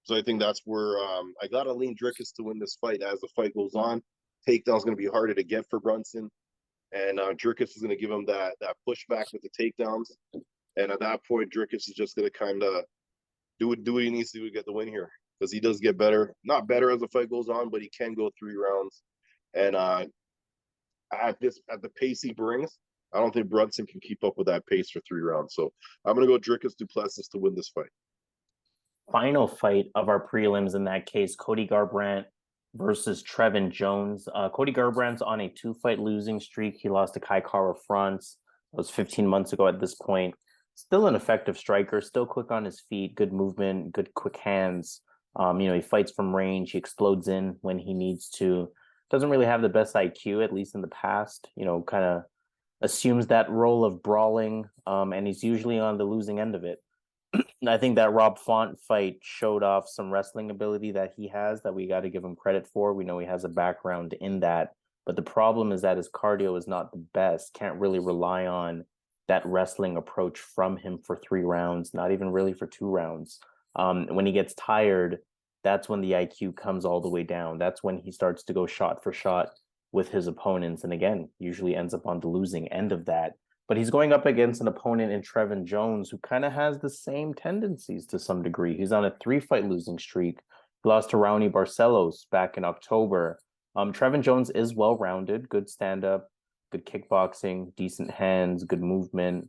So I think that's where I got to lean Dricus to win this fight as the fight goes on. Takedown's going to be harder to get for Brunson. And Dricus is going to give him that pushback with the takedowns. And at that point, Dricus is just going to kind of do what he needs to do to get the win here. Because he does get better. Not better as the fight goes on, but he can go 3 rounds. And at the pace he brings, I don't think Brunson can keep up with that pace for 3 rounds. So I'm going to go Dricus du Plessis to win this fight. Final fight of our prelims in that case, Cody Garbrandt versus Trevin Jones. Cody Garbrandt's on a 2-fight losing streak. He lost to Kai Kara France. That was 15 months ago at this point. Still an effective striker, still quick on his feet, good movement, good quick hands. He fights from range. He explodes in when he needs to. Doesn't really have the best IQ, at least in the past. Kind of assumes that role of brawling, and he's usually on the losing end of it. I think that Rob Font fight showed off some wrestling ability that he has that we got to give him credit for. We know he has a background in that, but the problem is that his cardio is not the best. Can't really rely on that wrestling approach from him for 3 rounds, not even really for 2 rounds. When he gets tired, that's when the IQ comes all the way down. That's when he starts to go shot for shot with his opponents. And again, usually ends up on the losing end of that. But he's going up against an opponent in Trevin Jones who kind of has the same tendencies to some degree. He's on a 3-fight losing streak. He lost to Raoni Barcelos back in October. Trevin Jones is well-rounded, good stand-up, good kickboxing, decent hands, good movement,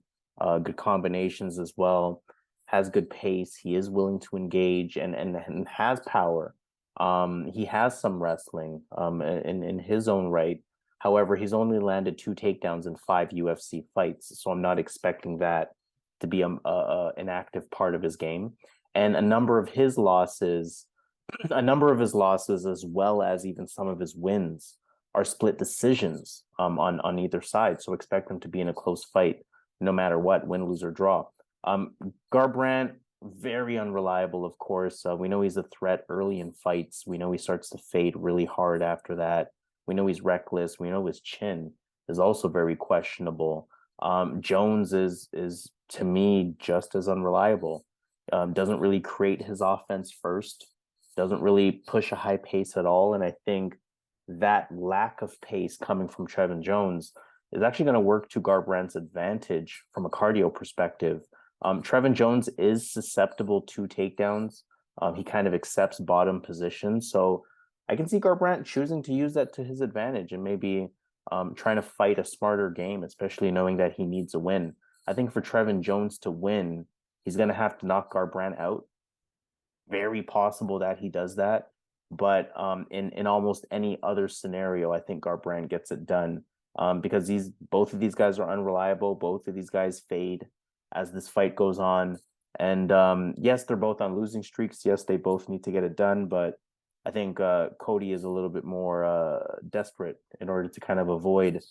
good combinations as well. Has good pace. He is willing to engage and has power. He has some wrestling in his own right. However, he's only landed 2 takedowns in 5 UFC fights, so I'm not expecting that to be an active part of his game. And a number of his losses, as well as even some of his wins, are split decisions on either side. So expect him to be in a close fight, no matter what, win, lose, or draw. Garbrandt, very unreliable, of course. We know he's a threat early in fights. We know he starts to fade really hard after that. We know he's reckless. We know his chin is also very questionable. Jones is to me just as unreliable. Doesn't really create his offense first. Doesn't really push a high pace at all. And I think that lack of pace coming from Trevin Jones is actually going to work to Garbrandt's advantage from a cardio perspective. Trevin Jones is susceptible to takedowns. He kind of accepts bottom position. So I can see Garbrandt choosing to use that to his advantage and maybe trying to fight a smarter game, especially knowing that he needs a win. I think for Trevin Jones to win, he's going to have to knock Garbrandt out. Very possible that he does that. But in almost any other scenario, I think Garbrandt gets it done because both of these guys are unreliable. Both of these guys fade as this fight goes on. And yes, they're both on losing streaks. Yes, they both need to get it done. But I think Cody is a little bit more desperate in order to kind of avoid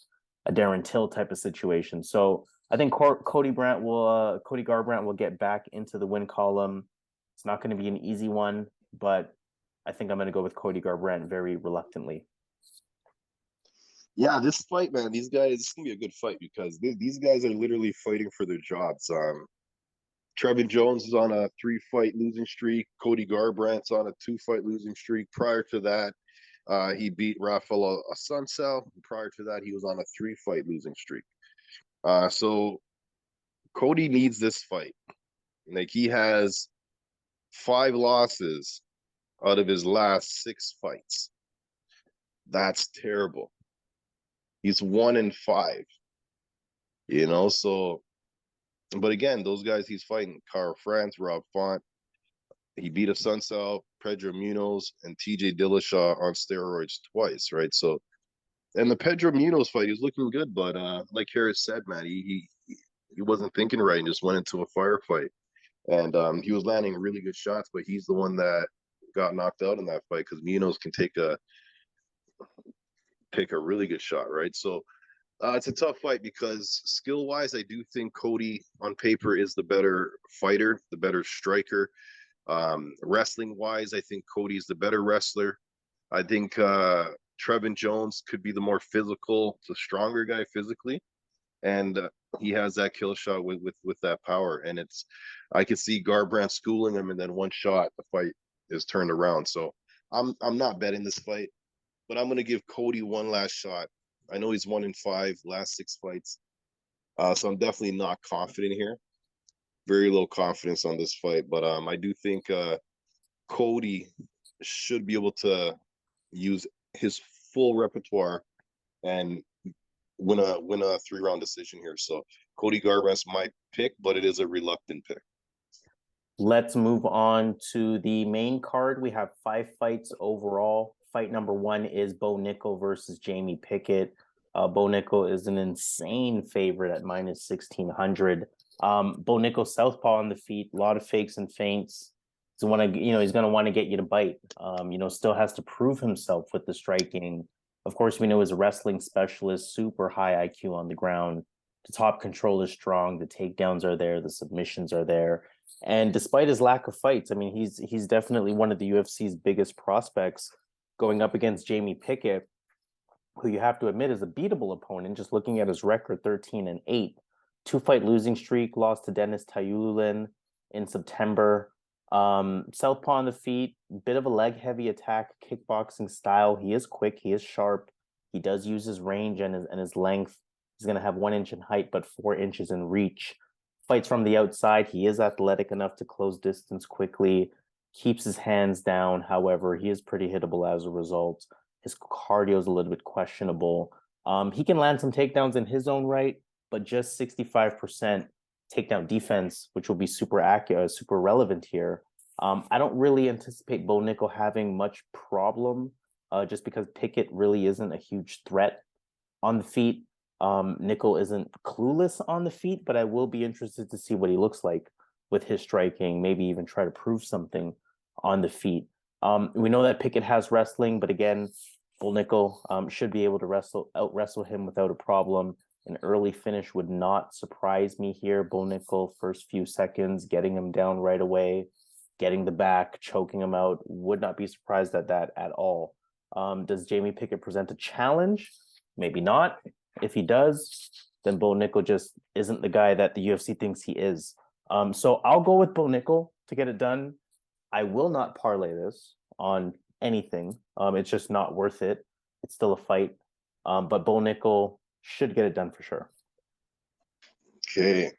a Darren Till type of situation. So I think Cody Garbrandt will get back into the win column. It's not going to be an easy one, but I think I'm going to go with Cody Garbrandt very reluctantly. Yeah, this fight, man, these guys, it's gonna be a good fight because these guys are literally fighting for their jobs. Trevin Jones is on a 3-fight losing streak. Cody Garbrandt's on a 2-fight losing streak. Prior to that, he beat Rafael Asuncao. Prior to that, he was on a 3-fight losing streak. So Cody needs this fight. Like, he has 5 losses out of his last 6 fights. That's terrible. He's 1-5. You know, so, but again, those guys he's fighting, Kara France, Rob Font, he beat Asuncao, Pedro Munoz, and TJ Dillashaw on steroids twice, right? So, and the Pedro Munoz fight, he was looking good, but like Harris said, man, he wasn't thinking right and just went into a firefight. And he was landing really good shots, but he's the one that got knocked out in that fight because Munoz can take a really good shot, right? So it's a tough fight because skill-wise, I do think Cody on paper is the better fighter, the better striker. Wrestling-wise, I think Cody's the better wrestler. I think Trevin Jones could be the more physical, the stronger guy physically, and he has that kill shot with that power. And I could see Garbrandt schooling him, and then one shot, the fight is turned around. So I'm not betting this fight, but I'm going to give Cody one last shot. I know he's 1-5 last 6 fights, so I'm definitely not confident here. Very low confidence on this fight, but I do think Cody should be able to use his full repertoire and win a 3-round decision here. So Cody Garbrandt's my pick, but it is a reluctant pick. Let's move on to the main card. We have 5 fights overall. Fight number 1 is Bo Nickal versus Jamie Pickett. Bo Nickal is an insane favorite at minus 1,600. Bo Nickal southpaw on the feet, a lot of fakes and feints. So he's going to want to get you to bite. Still has to prove himself with the striking. Of course, we know he's a wrestling specialist, super high IQ on the ground. The top control is strong. The takedowns are there. The submissions are there. And despite his lack of fights, I mean, he's definitely one of the UFC's biggest prospects going up against Jamie Pickett, who you have to admit is a beatable opponent. Just looking at his record, 13-8, 2-fight losing streak, lost to Dennis Tayulin in September. Southpaw on the feet, bit of a leg heavy attack, kickboxing style. He is quick. He is sharp. He does use his range and his length. He's going to have 1 inch in height, but 4 inches in reach. Fights from the outside. He is athletic enough to close distance quickly, keeps his hands down. However, he is pretty hittable as a result. His cardio is a little bit questionable. He can land some takedowns in his own right, but just 65% takedown defense, which will be super accurate, super relevant here. I don't really anticipate Bo Nickal having much problem just because Pickett really isn't a huge threat on the feet. Nickal isn't clueless on the feet, but I will be interested to see what he looks like with his striking, maybe even try to prove something on the feet. We know that Pickett has wrestling, but again, Bo Nickal should be able to out wrestle him without a problem. An early finish would not surprise me here. Bo Nickal, first few seconds, getting him down right away, getting the back, choking him out. Would not be surprised at that at all. Does Jamie Pickett present a challenge? Maybe not. If he does, then Bo Nickal just isn't the guy that the UFC thinks he is. So I'll go with Bo Nickal to get it done. I will not parlay this on anything. It's just not worth it. It's still a fight. But Bo Nickal should get it done for sure. Okay.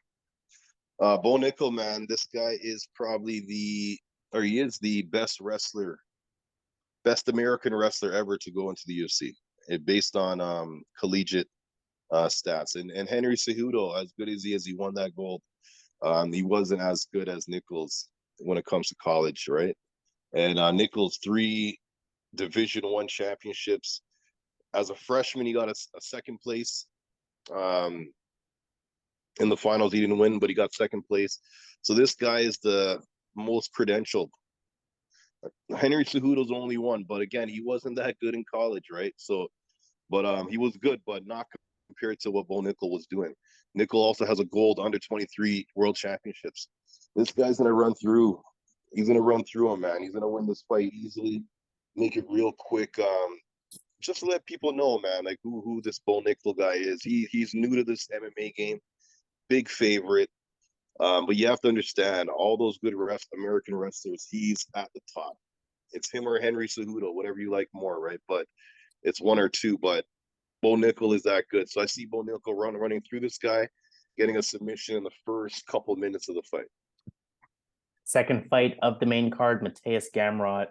Bo Nickal, man, this guy is probably he is the best American wrestler ever to go into the UFC, based on collegiate stats. And Henry Cejudo, as good as he won that gold, he wasn't as good as Nichols when it comes to college, right? And Nichols 3 Division I championships. As a freshman, he got a second place. In the finals, he didn't win, but he got second place. So this guy is the most credentialed Henry Cejudo's only one, but again, he wasn't that good in college, right? So, but he was good, but not compared to what Bo Nickel was doing. Nickel also has a gold under 23 World Championships. This guy's gonna run through. He's gonna run through him, man. He's gonna win this fight easily, make it real quick. Just to let people know, man, like who this Bo Nickel guy is. He's new to this MMA game, big favorite. But you have to understand, all those good American wrestlers, he's at the top. It's him or Henry Cejudo, whatever you like more, right? But it's one or two. But Bo Nickel is that good. So I see Bo Nickel running through this guy, getting a submission in the first couple minutes of the fight. Second fight of the main card, Mateusz Gamrot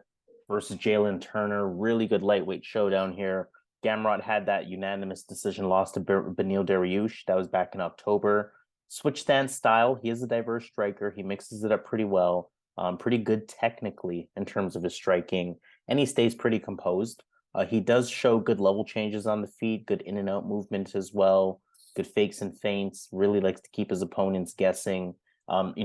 versus Jalen Turner. Really good lightweight showdown here. Gamrot had that unanimous decision loss to Beneil Dariush. That was back in October. Switch stance style. He is a diverse striker. He mixes it up pretty well. Pretty good technically in terms of his striking, and he stays pretty composed. He does show good level changes on the feet, good in and out movement as well, good fakes and feints. Really likes to keep his opponents guessing.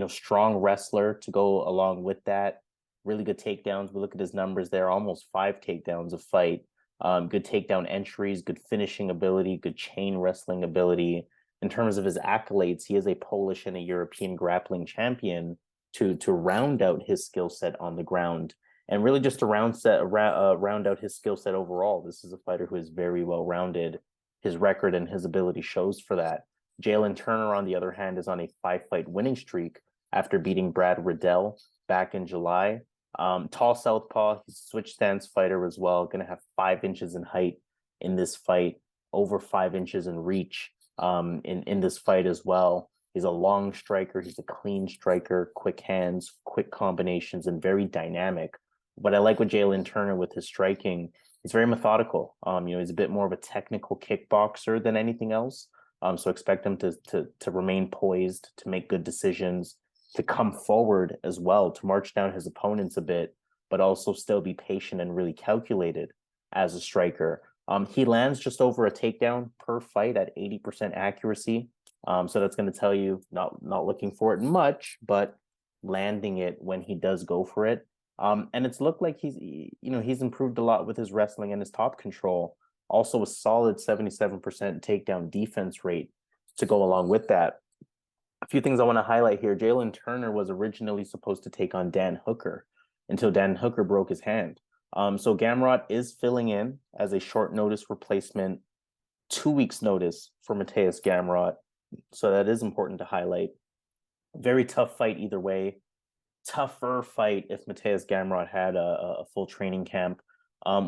Strong wrestler to go along with that. Really good takedowns. We look at his numbers there, almost 5 takedowns a fight. Good takedown entries, good finishing ability, good chain wrestling ability. In terms of his accolades, he is a Polish and a European grappling champion to round out his skill set on the ground, and really just to round out his skill set overall. This is a fighter who is very well rounded. His record and his ability shows for that. Jalen Turner, on the other hand, is on a 5-fight winning streak after beating Brad Riddell back in July. Tall southpaw, he's a switch stance fighter as well. Going to have 5 inches in height in this fight, over 5 inches in reach in this fight as well. He's a long striker. He's a clean striker, quick hands, quick combinations, and very dynamic. What I like with Jalen Turner with his striking, he's very methodical. He's a bit more of a technical kickboxer than anything else. So expect him to remain poised, to make good decisions, to come forward as well, to march down his opponents a bit, but also still be patient and really calculated as a striker. He lands just over a takedown per fight at 80% accuracy. So that's going to tell you not looking for it much, but landing it when he does go for it. And it's looked like he's improved a lot with his wrestling and his top control. Also a solid 77% takedown defense rate to go along with that. A few things I want to highlight here. Jalen Turner was originally supposed to take on Dan Hooker until Dan Hooker broke his hand. So Gamrot is filling in as a short notice replacement, 2 weeks notice for Mateusz Gamrot. So that is important to highlight. Very tough fight either way. Tougher fight if Mateusz Gamrot had a full training camp.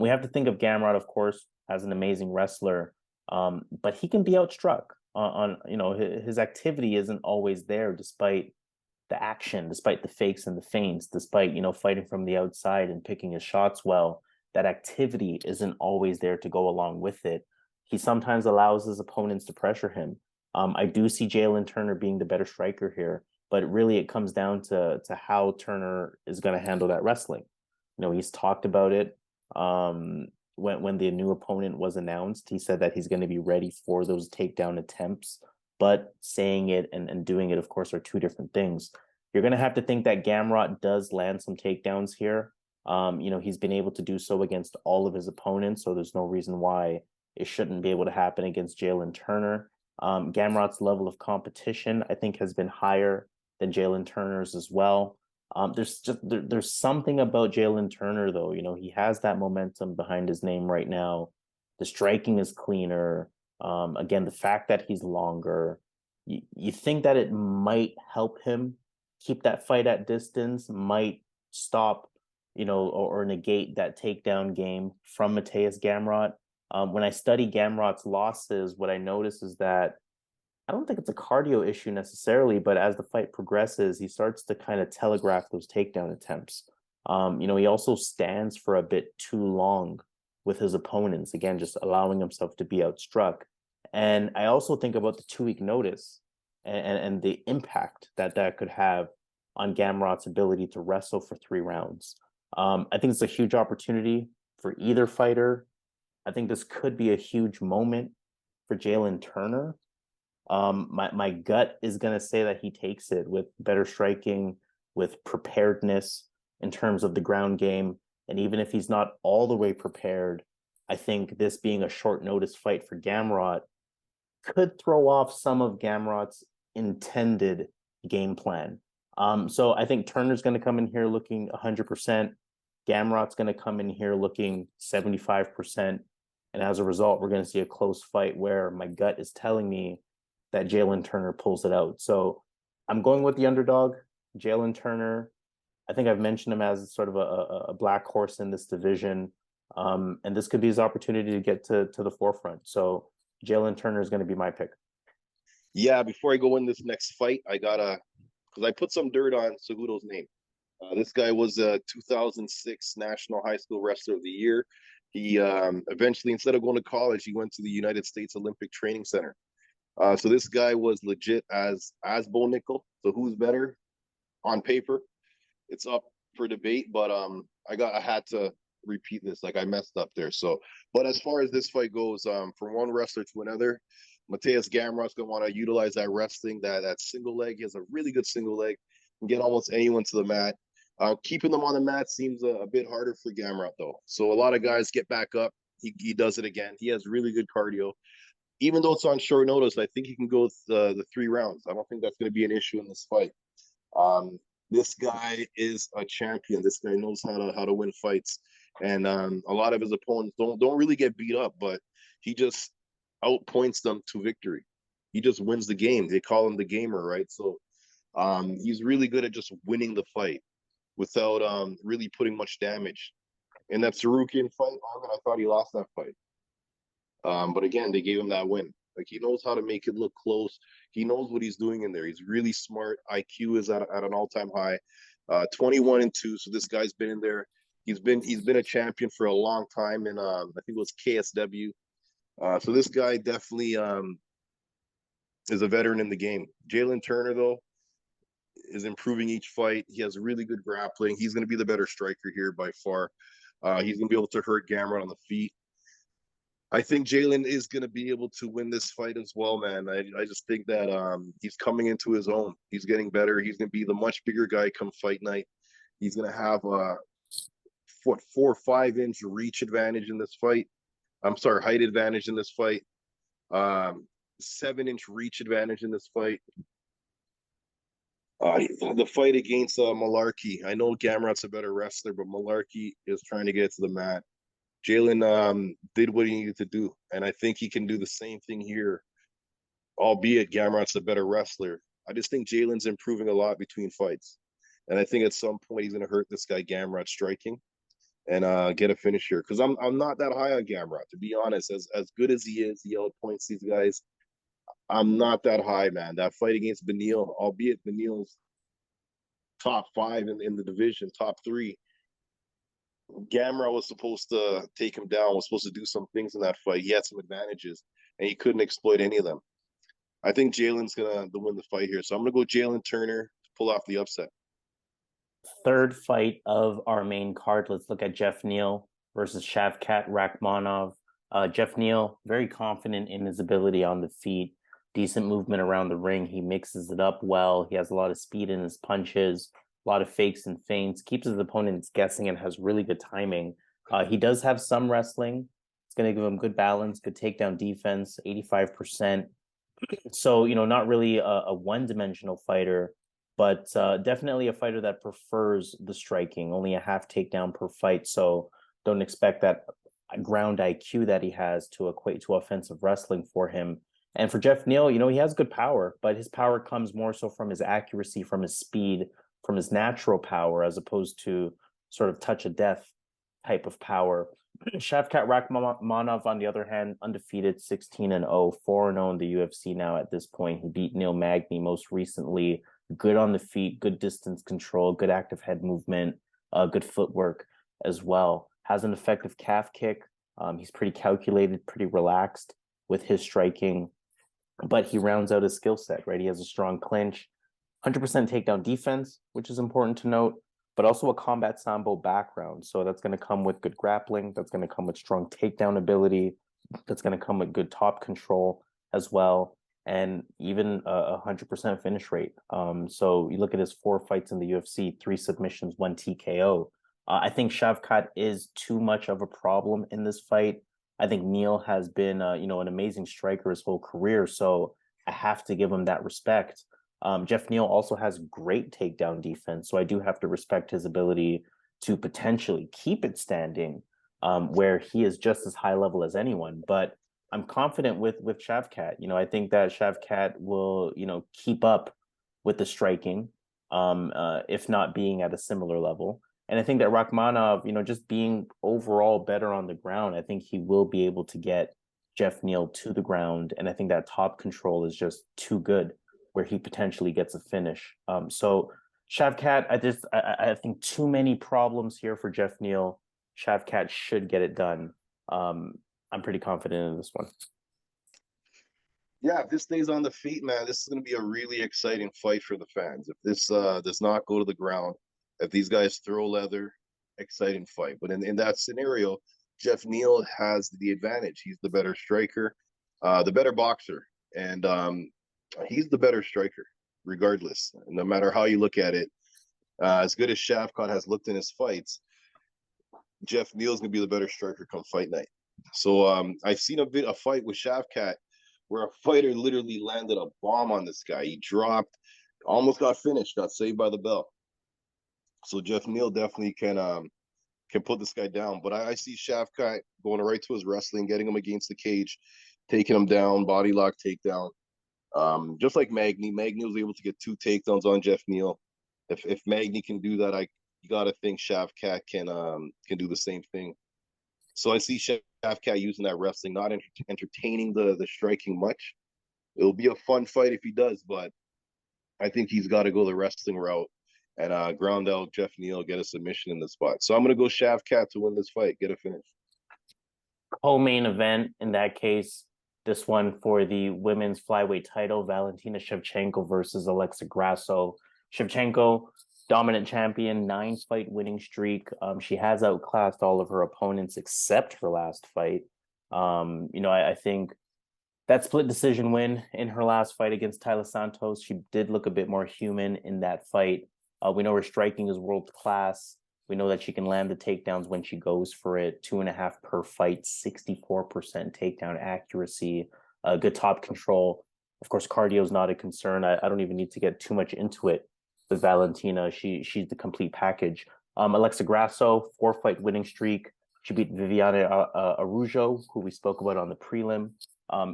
We have to think of Gamrot, of course, as an amazing wrestler, but he can be outstruck on his activity isn't always there, despite the action, despite the fakes and the feints, despite fighting from the outside and picking his shots well. That activity isn't always there to go along with it. He sometimes allows his opponents to pressure him. I do see Jalen Turner being the better striker here, but really it comes down to how Turner is going to handle that wrestling. He's talked about it. When the new opponent was announced, he said that he's going to be ready for those takedown attempts, but saying it and doing it, of course, are two different things. You're going to have to think that Gamrot does land some takedowns here. He's been able to do so against all of his opponents, so there's no reason why it shouldn't be able to happen against Jalen Turner. Gamrot's level of competition, I think, has been higher than Jalen Turner's as well. There's something about Jalen Turner, though. He has that momentum behind his name right now. The striking is cleaner. Again, the fact that he's longer, you think that it might help him keep that fight at distance, might stop, or negate that takedown game from Mateusz Gamrot. When I study Gamrot's losses, what I notice is that I don't think it's a cardio issue necessarily, but as the fight progresses, he starts to kind of telegraph those takedown attempts. He also stands for a bit too long with his opponents, again, just allowing himself to be outstruck. And I also think about the 2-week notice and the impact that could have on Gamrot's ability to wrestle for 3 rounds. I think it's a huge opportunity for either fighter. I think this could be a huge moment for Jalen Turner. My gut is going to say that he takes it with better striking, with preparedness, in terms of the ground game. And even if he's not all the way prepared, I think this being a short notice fight for Gamrot could throw off some of Gamrot's intended game plan. So I think Turner's going to come in here looking 100%. Gamrot's going to come in here looking 75%. And as a result, we're going to see a close fight where my gut is telling me that Jalen Turner pulls it out. So I'm going with the underdog, Jalen Turner. I think I've mentioned him as sort of a black horse in this division. And this could be his opportunity to get to the forefront. So Jalen Turner is going to be my pick. Yeah, before I go in this next fight, because I put some dirt on Cejudo's name. This guy was a 2006 National High School Wrestler of the Year. He eventually, instead of going to college, he went to the United States Olympic Training Center. So this guy was legit as Bo Nickel. So who's better on paper? It's up for debate, but I had to repeat this. Like I messed up there. So, but as far as this fight goes, from one wrestler to another, Mateusz Gamrot's gonna want to utilize that wrestling, that single leg. He has a really good single leg, can get almost anyone to the mat. Keeping them on the mat seems a bit harder for Gamrot though. So a lot of guys get back up. He does it again. He has really good cardio. Even though it's on short notice, I think he can go the 3 rounds. I don't think that's going to be an issue in this fight. This guy is a champion. This guy knows how to win fights, and a lot of his opponents don't really get beat up, but he just outpoints them to victory. He just wins the game. They call him the gamer, right? So he's really good at just winning the fight without really putting much damage. In that Ciryl Gane fight, I thought he lost that fight. But again, they gave him that win. Like he knows how to make it look close. He knows what he's doing in there. He's really smart. IQ is at an all-time high. 21-2. So this guy's been in there. He's been a champion for a long time, and I think it was KSW. So this guy definitely is a veteran in the game. Jalen Turner though is improving each fight. He has really good grappling. He's going to be the better striker here by far. He's going to be able to hurt Gamrot on the feet. I think Jalen is going to be able to win this fight as well, man. I just think that he's coming into his own. He's getting better. He's going to be the much bigger guy come fight night. He's going to have a 4 or 5 inch reach advantage in this fight. I'm sorry, height advantage in this fight. 7 inch reach advantage in this fight. The fight against Malarkey. I know Gamrot's a better wrestler, but Malarkey is trying to get to the mat. Jalen did what he needed to do, and I think he can do the same thing here, albeit Gamrot's a better wrestler. I just think Jalen's improving a lot between fights, and I think at some point he's going to hurt this guy Gamrot striking and get a finish here, because I'm not that high on Gamrot, to be honest. As good as he is, he outpoints these guys. I'm not that high, man. That fight against Beneil, albeit Beneil's top 5 in the division, top 3, Gamrot was supposed to take him down, was supposed to do some things in that fight. He had some advantages, and he couldn't exploit any of them. I think Jalen's going to win the fight here. So I'm going to go Jalen Turner to pull off the upset. Third fight of our main card. Let's look at Geoff Neal versus Shavkat Rakhmonov. Geoff Neal, very confident in his ability on the feet. Decent movement around the ring. He mixes it up well. He has a lot of speed in his punches. A lot of fakes and feints, keeps his opponents guessing, and has really good timing. He does have some wrestling. It's going to give him good balance, good takedown defense, 85%. So, not really a one-dimensional fighter, but definitely a fighter that prefers the striking, only a half takedown per fight. So don't expect that ground IQ that he has to equate to offensive wrestling for him. And for Geoff Neal, he has good power, but his power comes more so from his accuracy, from his speed, from his natural power, as opposed to sort of touch of death type of power. Shavkat Rakhmonov, on the other hand, undefeated, 16-0, 4-0 in the UFC now at this point. He beat Neil Magny most recently. Good on the feet, good distance control, good active head movement, good footwork as well. Has an effective calf kick. He's pretty calculated, pretty relaxed with his striking, but he rounds out his skill set, right? He has a strong clinch, 100% takedown defense, which is important to note, but also a combat sambo background. So that's going to come with good grappling. That's going to come with strong takedown ability. That's going to come with good top control as well. and even a 100% finish rate. So you look at his 4 fights in the UFC, 3 submissions, 1 TKO. I think Shavkat is too much of a problem in this fight. I think Neil has been, an amazing striker his whole career, so I have to give him that respect. Jeff Neal also has great takedown defense, so I do have to respect his ability to potentially keep it standing, where he is just as high level as anyone. But I'm confident with Shavkat. I think that Shavkat will, keep up with the striking, if not being at a similar level. And I think that Rachmanov, just being overall better on the ground, I think he will be able to get Jeff Neal to the ground. And I think that top control is just too good, where he potentially gets a finish. So Shavkat, I think too many problems here for Jeff Neal. Shavkat should get it done. I'm pretty confident in this one. Yeah, if this stays on the feet, man, this is going to be a really exciting fight for the fans. If this does not go to the ground, if these guys throw leather, exciting fight. But in that scenario, Jeff Neal has the advantage. He's the better striker, the better boxer, and he's the better striker, regardless. No matter how you look at it, as good as Shavkat has looked in his fights, Jeff Neal's going to be the better striker come fight night. So I've seen a fight with Shavkat where a fighter literally landed a bomb on this guy. He dropped, almost got finished, got saved by the bell. So Jeff Neal definitely can put this guy down. But I see Shavkat going right to his wrestling, getting him against the cage, taking him down, body lock takedown. Just like Magny was able to get 2 takedowns on Jeff Neal. If Magny can do that, you got to think Shavkat can do the same thing. So I see Shavkat using that wrestling, not entertaining the striking much. It'll be a fun fight if he does, but I think he's got to go the wrestling route and ground out Jeff Neal, get a submission in the spot. So I'm going to go Shavkat to win this fight, get a finish. Co-main event in that case, this one for the women's flyweight title, Valentina Shevchenko versus Alexa Grasso. Shevchenko, dominant champion, 9-fight winning streak. She has outclassed all of her opponents except her last fight. I think that split decision win in her last fight against Taila Santos, she did look a bit more human in that fight. We know her striking is world class. We know that she can land the takedowns when she goes for it. 2.5 per fight, 64% takedown accuracy, good top control. Of course, cardio is not a concern. I don't even need to get too much into it with Valentina. She's the complete package. Alexa Grasso, 4-fight winning streak. She beat Viviane Araujo, who we spoke about on the prelim,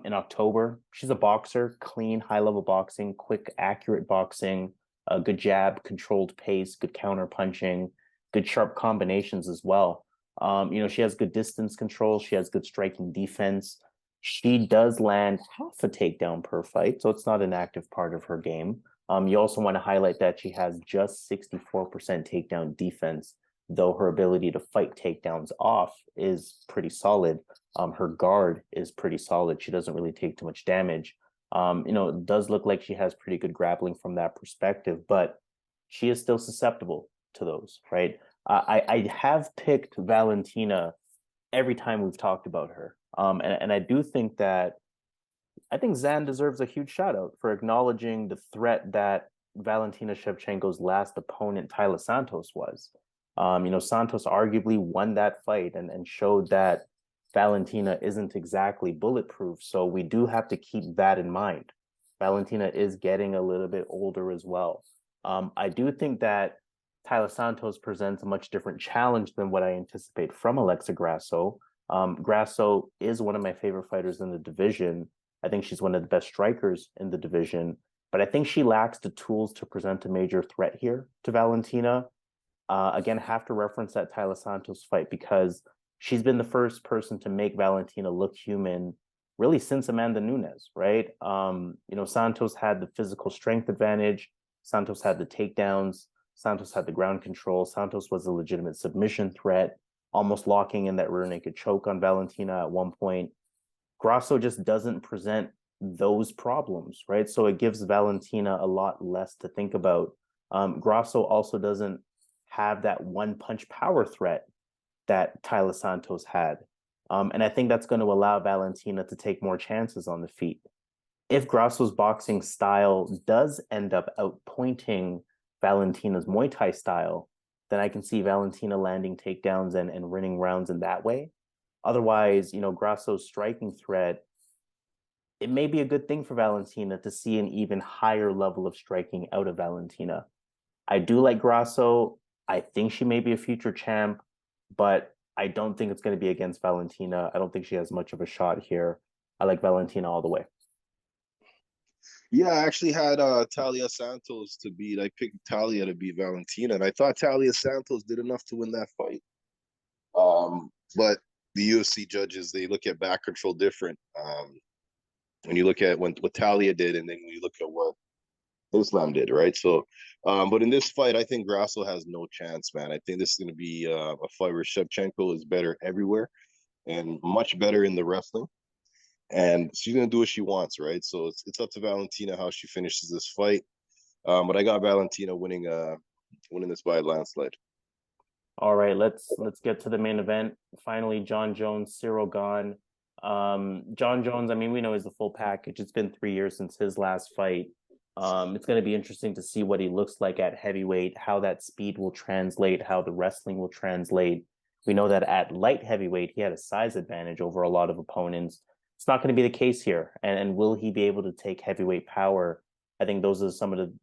in October. She's a boxer, clean, high-level boxing, quick, accurate boxing, good jab, controlled pace, good counter punching, good sharp combinations as well. She has good distance control. She has good striking defense. She does land half a takedown per fight, so it's not an active part of her game. You also want to highlight that she has just 64% takedown defense, though her ability to fight takedowns off is pretty solid. Her guard is pretty solid. She doesn't really take too much damage. It does look like she has pretty good grappling from that perspective, but she is still susceptible to those, right? I have picked Valentina every time we've talked about her. And I do think that I think Zan deserves a huge shout out for acknowledging the threat that Valentina Shevchenko's last opponent, Taila Santos, was. Santos arguably won that fight and showed that Valentina isn't exactly bulletproof. So we do have to keep that in mind. Valentina is getting a little bit older as well. I do think that Taila Santos presents a much different challenge than what I anticipate from Alexa Grasso. Grasso is one of my favorite fighters in the division. I think she's one of the best strikers in the division, but I think she lacks the tools to present a major threat here to Valentina. Again, have to reference that Taila Santos fight because she's been the first person to make Valentina look human really since Amanda Nunes, right? Santos had the physical strength advantage. Santos had the takedowns. Santos had the ground control. Santos was a legitimate submission threat, almost locking in that rear naked choke on Valentina at one point. Grasso just doesn't present those problems, right? So it gives Valentina a lot less to think about. Grasso also doesn't have that one-punch power threat that Taila Santos had. And I think that's going to allow Valentina to take more chances on the feet. if Grasso's boxing style does end up outpointing Valentina's Muay Thai style, then I can see Valentina landing takedowns and winning rounds in that way. Otherwise, Grasso's striking threat, it may be a good thing for Valentina to see an even higher level of striking out of Valentina. I do like Grasso. I think she may be a future champ, but I don't think it's going to be against Valentina. I don't think she has much of a shot here. I like Valentina all the way. Yeah, I actually had Talia Santos to beat. I picked Talia to beat Valentina, and I thought Talia Santos did enough to win that fight. But the UFC judges, they look at back control different. When you look at what Talia did, and then when you look at what Islam did, right? So, but in this fight, I think Grasso has no chance, man. I think this is going to be a fight where Shevchenko is better everywhere and much better in the wrestling. And she's going to do what she wants, right? So it's up to Valentina how she finishes this fight. But I got Valentina winning this by a landslide. All right, let's get to the main event. Finally, Jon Jones, Ciryl Gane. Jon Jones, I mean, we know he's the full package. It's been 3 years since his last fight. It's going to be interesting to see what he looks like at heavyweight, how that speed will translate, how the wrestling will translate. We know that at light heavyweight, he had a size advantage over a lot of opponents. It's not going to be the case here. And will he be able to take heavyweight power? I think those are some of the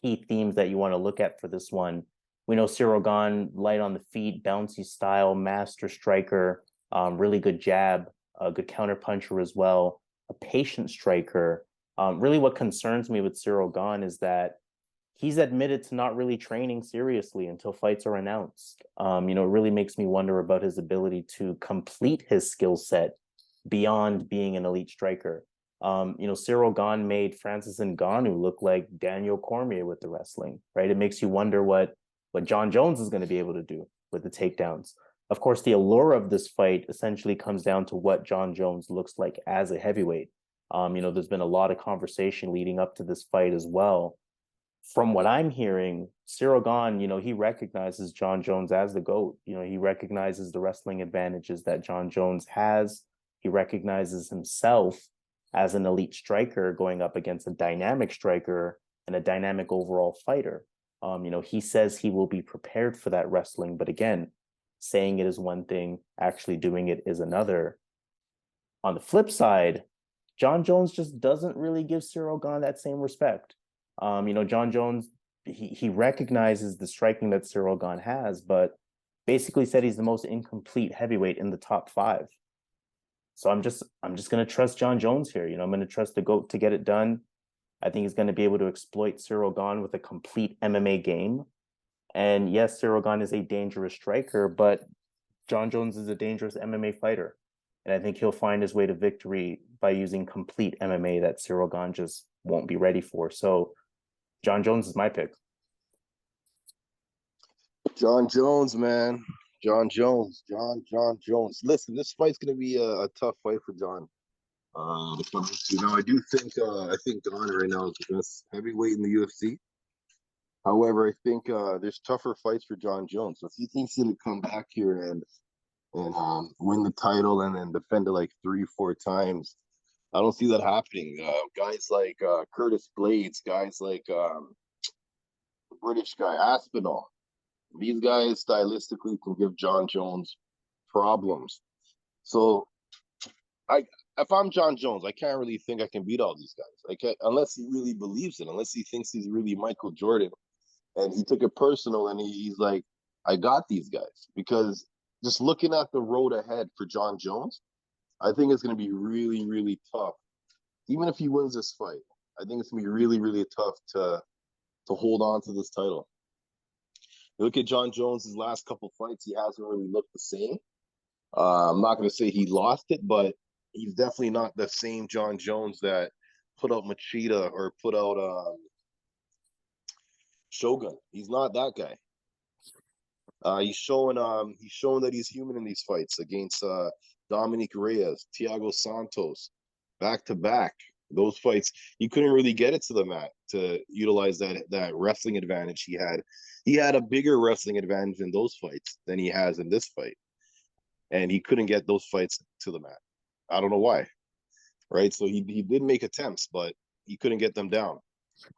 key themes that you want to look at for this one. We know Ciryl Gane, light on the feet, bouncy style, master striker, really good jab, a good counter puncher as well, a patient striker. Really what concerns me with Ciryl Gane is that he's admitted to not really training seriously until fights are announced. It really makes me wonder about his ability to complete his skill set beyond being an elite striker. Ciryl Gane made Francis Ngannou look like Daniel Cormier with the wrestling, right? It makes you wonder what Jon Jones is going to be able to do with the takedowns. Of course, the allure of this fight essentially comes down to what Jon Jones looks like as a heavyweight. There's been a lot of conversation leading up to this fight as well. From what I'm hearing, Ciryl Gane, he recognizes Jon Jones as the GOAT. He recognizes the wrestling advantages that Jon Jones has. He recognizes himself as an elite striker going up against a dynamic striker and a dynamic overall fighter. He says he will be prepared for that wrestling, but again, saying it is one thing, actually doing it is another. On the flip side, Jon Jones just doesn't really give Ciryl Gane that same respect. Jon Jones, he recognizes the striking that Ciryl Gane has, but basically said he's the most incomplete heavyweight in the top 5. So I'm just going to trust Jon Jones here. I'm going to trust the GOAT to get it done. I think he's going to be able to exploit Ciryl Gane with a complete MMA game. And yes, Ciryl Gane is a dangerous striker, but Jon Jones is a dangerous MMA fighter. And I think he'll find his way to victory by using complete MMA that Ciryl Gane just won't be ready for. So Jon Jones is my pick. Jon Jones, man. Jon Jones. Listen, this fight's gonna be a tough fight for Jon. I do think Gane right now is the best heavyweight in the UFC. However, I think there's tougher fights for Jon Jones. So if he thinks he's gonna come back here and win the title and then defend it like 3-4 times, I don't see that happening. Guys like Curtis Blades, guys like the British guy Aspinall, these guys stylistically can give Jon Jones problems. So if I'm Jon Jones, I can't really think I can beat all these guys. I can't, unless he really believes it, unless he thinks he's really Michael Jordan and he took it personal and he's like, I got these guys. Because just looking at the road ahead for Jon Jones, I think it's going to be really, really tough. Even if he wins this fight, I think it's going to be really, really tough to hold on to this title. You look at Jon Jones' last couple fights, he hasn't really looked the same. I'm not going to say he lost it, but he's definitely not the same Jon Jones that put out Machida or put out Shogun. He's not that guy. He's showing that he's human in these fights against Dominic Reyes, Thiago Santos, back to back. Those fights, he couldn't really get it to the mat to utilize that wrestling advantage he had. He had a bigger wrestling advantage in those fights than he has in this fight. And he couldn't get those fights to the mat. I don't know why. right? So he did make attempts, but he couldn't get them down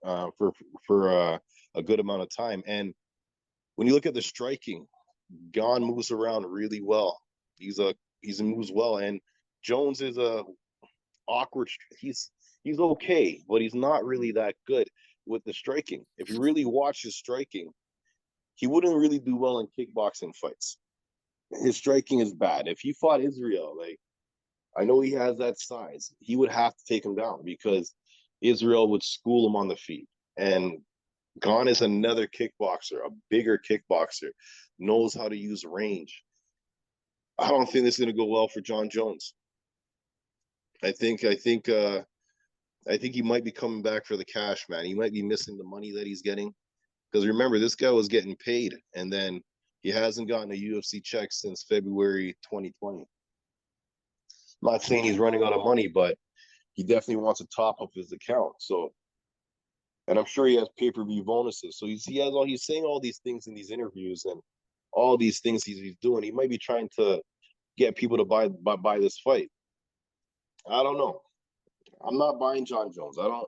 for a good amount of time. And when you look at the striking, Gane moves around really well. He moves well, and Jones is a awkward. He's okay, but he's not really that good with the striking. If you really watch his striking, he wouldn't really do well in kickboxing fights. His striking is bad. If he fought Israel, like I know he has that size, he would have to take him down because Israel would school him on the feet. And Gane is another kickboxer, a bigger kickboxer, knows how to use range. I don't think this is going to go well for Jon Jones. I think he might be coming back for the cash, man. He might be missing the money that he's getting because remember, this guy was getting paid, and then he hasn't gotten a UFC check since February 2020. I'm not saying he's running out of money, but he definitely wants to top up his account. So, and I'm sure he has pay-per-view bonuses. So he's saying all these things in these interviews and all these things he's doing. He might be trying to get people to buy this fight. I don't know. I'm not buying Jon Jones. I don't,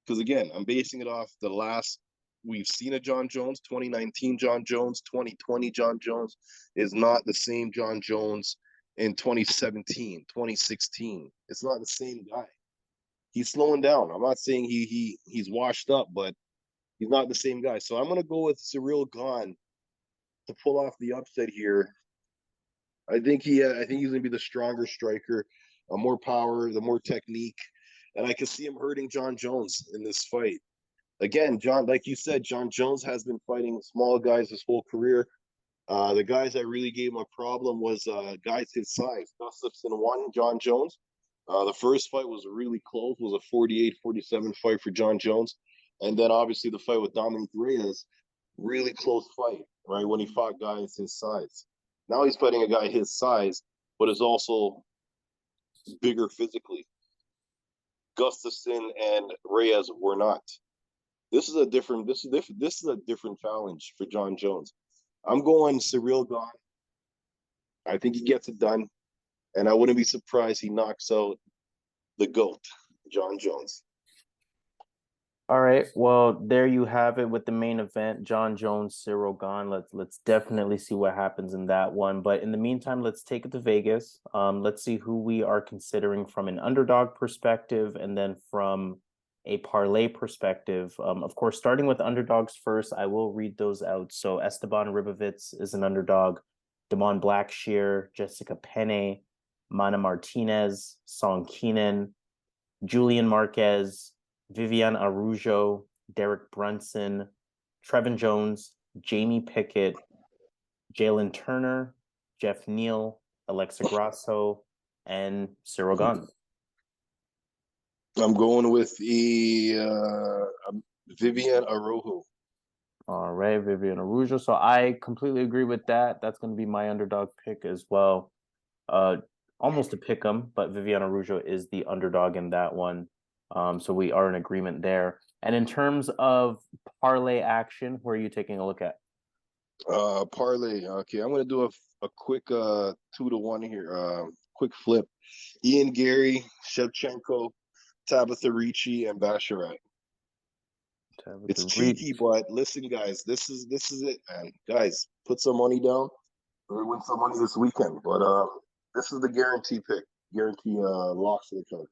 because again, I'm basing it off the last we've seen of Jon Jones. 2019 Jon Jones, 2020 Jon Jones is not the same Jon Jones in 2017, 2016. It's not the same guy. He's slowing down. I'm not saying he's washed up, but he's not the same guy. So I'm gonna go with Ciryl Gane to pull off the upset here. I think he's gonna be the stronger striker, more power, the more technique, and I can see him hurting Jon Jones in this fight. Again, John, like you said, Jon Jones has been fighting small guys his whole career. The guys that really gave him a problem was guys his size. Gustafsson won Jon Jones. The first fight was really close, was a 48-47 fight for Jon Jones. And then obviously the fight with Dominic Reyes, really close fight, right? When he fought guys his size. Now he's fighting a guy his size, but is also bigger physically. Gustafsson and Reyes were not. This is a different challenge for Jon Jones. I'm going Ciryl Gane. I think he gets it done, and I wouldn't be surprised he knocks out the GOAT, Jon Jones. All right, well, there you have it with the main event, Jon Jones, Ciryl Gane. Let's definitely see what happens in that one. But in the meantime, let's take it to Vegas. Let's see who we are considering from an underdog perspective, and then from a parlay perspective. Of course, starting with underdogs first, I will read those out. So Esteban Ribovics is an underdog. Damon Blackshear, Jessica Penne, Mana Martinez, Song Kenan, Julian Marquez, Viviane Araujo, Derek Brunson, Trevin Jones, Jamie Pickett, Jalen Turner, Jeff Neal, Alexa Grasso, and Ciryl Gane. I'm going with the Viviane Araujo. All right, Viviane Araujo. So I completely agree with that. That's going to be my underdog pick as well. Almost a pick 'em, but Viviane Araujo is the underdog in that one. So we are in agreement there. And in terms of parlay action, where are you taking a look at? Parlay. Okay, I'm gonna do a quick 2-1 here. Quick flip. Ian Garry, Shevchenko, Tabatha Ricci, and Basharat. It's cheeky, but listen, guys, this is it, man. Guys, put some money down or win some money this weekend. But this is the guarantee pick, guarantee locks of the card.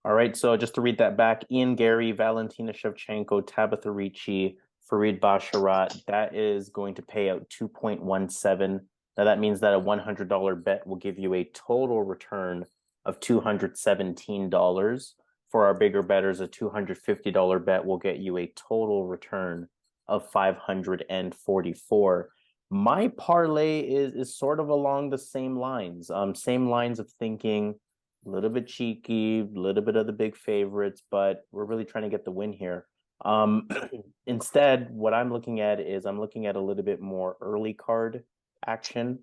All right, so just to read that back, Ian Garry, Valentina Shevchenko, Tabatha Ricci, Farid Basharat, that is going to pay out 2.17. Now that means that a $100 bet will give you a total return of $217. For our bigger bettors, a $250 bet will get you a total return of $544. My parlay is sort of along the same lines. Same lines of thinking, a little bit cheeky, a little bit of the big favorites, but we're really trying to get the win here. Instead, what I'm looking at is I'm looking at a little bit more early card action.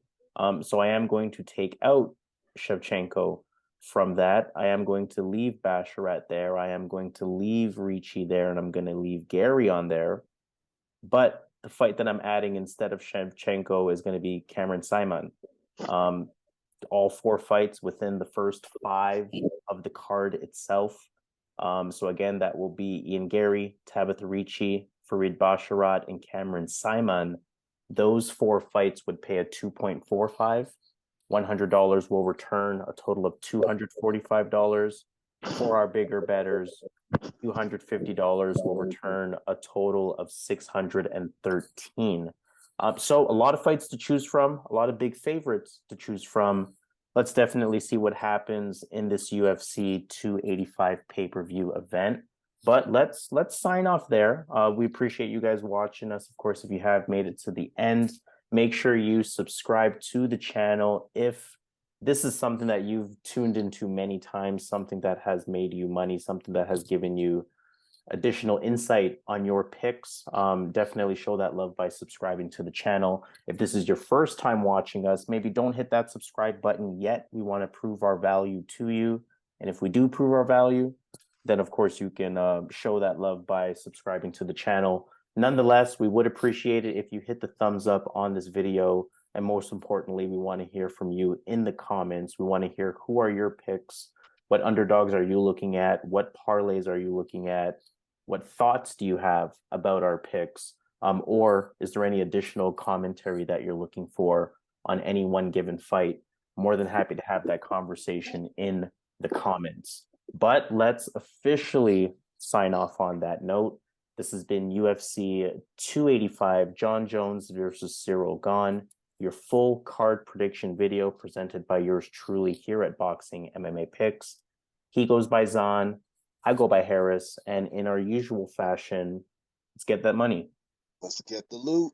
So I am going to take out Shevchenko from that. I am going to leave Basharat there. I am going to leave Ricci there, and I'm going to leave Garry on there. But the fight that I'm adding instead of Shevchenko is going to be Cameron Saaiman. all 4 fights within the first 5 of the card itself. So again, that will be Ian Garry, Tabatha Ricci, Farid Basharat, and Cameron Saaiman. Those 4 fights would pay a 2.45. $100 will return a total of $245. For our bigger bettors, $250 will return a total of $613. So a lot of fights to choose from, a lot of big favorites to choose from. Let's definitely see what happens in this UFC 285 pay-per-view event. But let's sign off there. We appreciate you guys watching us. Of course, if you have made it to the end, make sure you subscribe to the channel if this is something that you've tuned into many times, something that has made you money, something that has given you additional insight on your picks. Definitely show that love by subscribing to the channel. If this is your first time watching us, maybe don't hit that subscribe button yet. We want to prove our value to you. And if we do prove our value, then of course you can show that love by subscribing to the channel. Nonetheless, we would appreciate it if you hit the thumbs up on this video. And most importantly, we want to hear from you in the comments. We want to hear who are your picks, what underdogs are you looking at, what parlays are you looking at, what thoughts do you have about our picks, or is there any additional commentary that you're looking for on any one given fight? More than happy to have that conversation in the comments. But let's officially sign off on that note. This has been UFC 285, Jon Jones versus Ciryl Gane, your full card prediction video presented by yours truly here at Boxing MMA Picks. He goes by Zahn, I go by Harris, and in our usual fashion, let's get that money. Let's get the loot.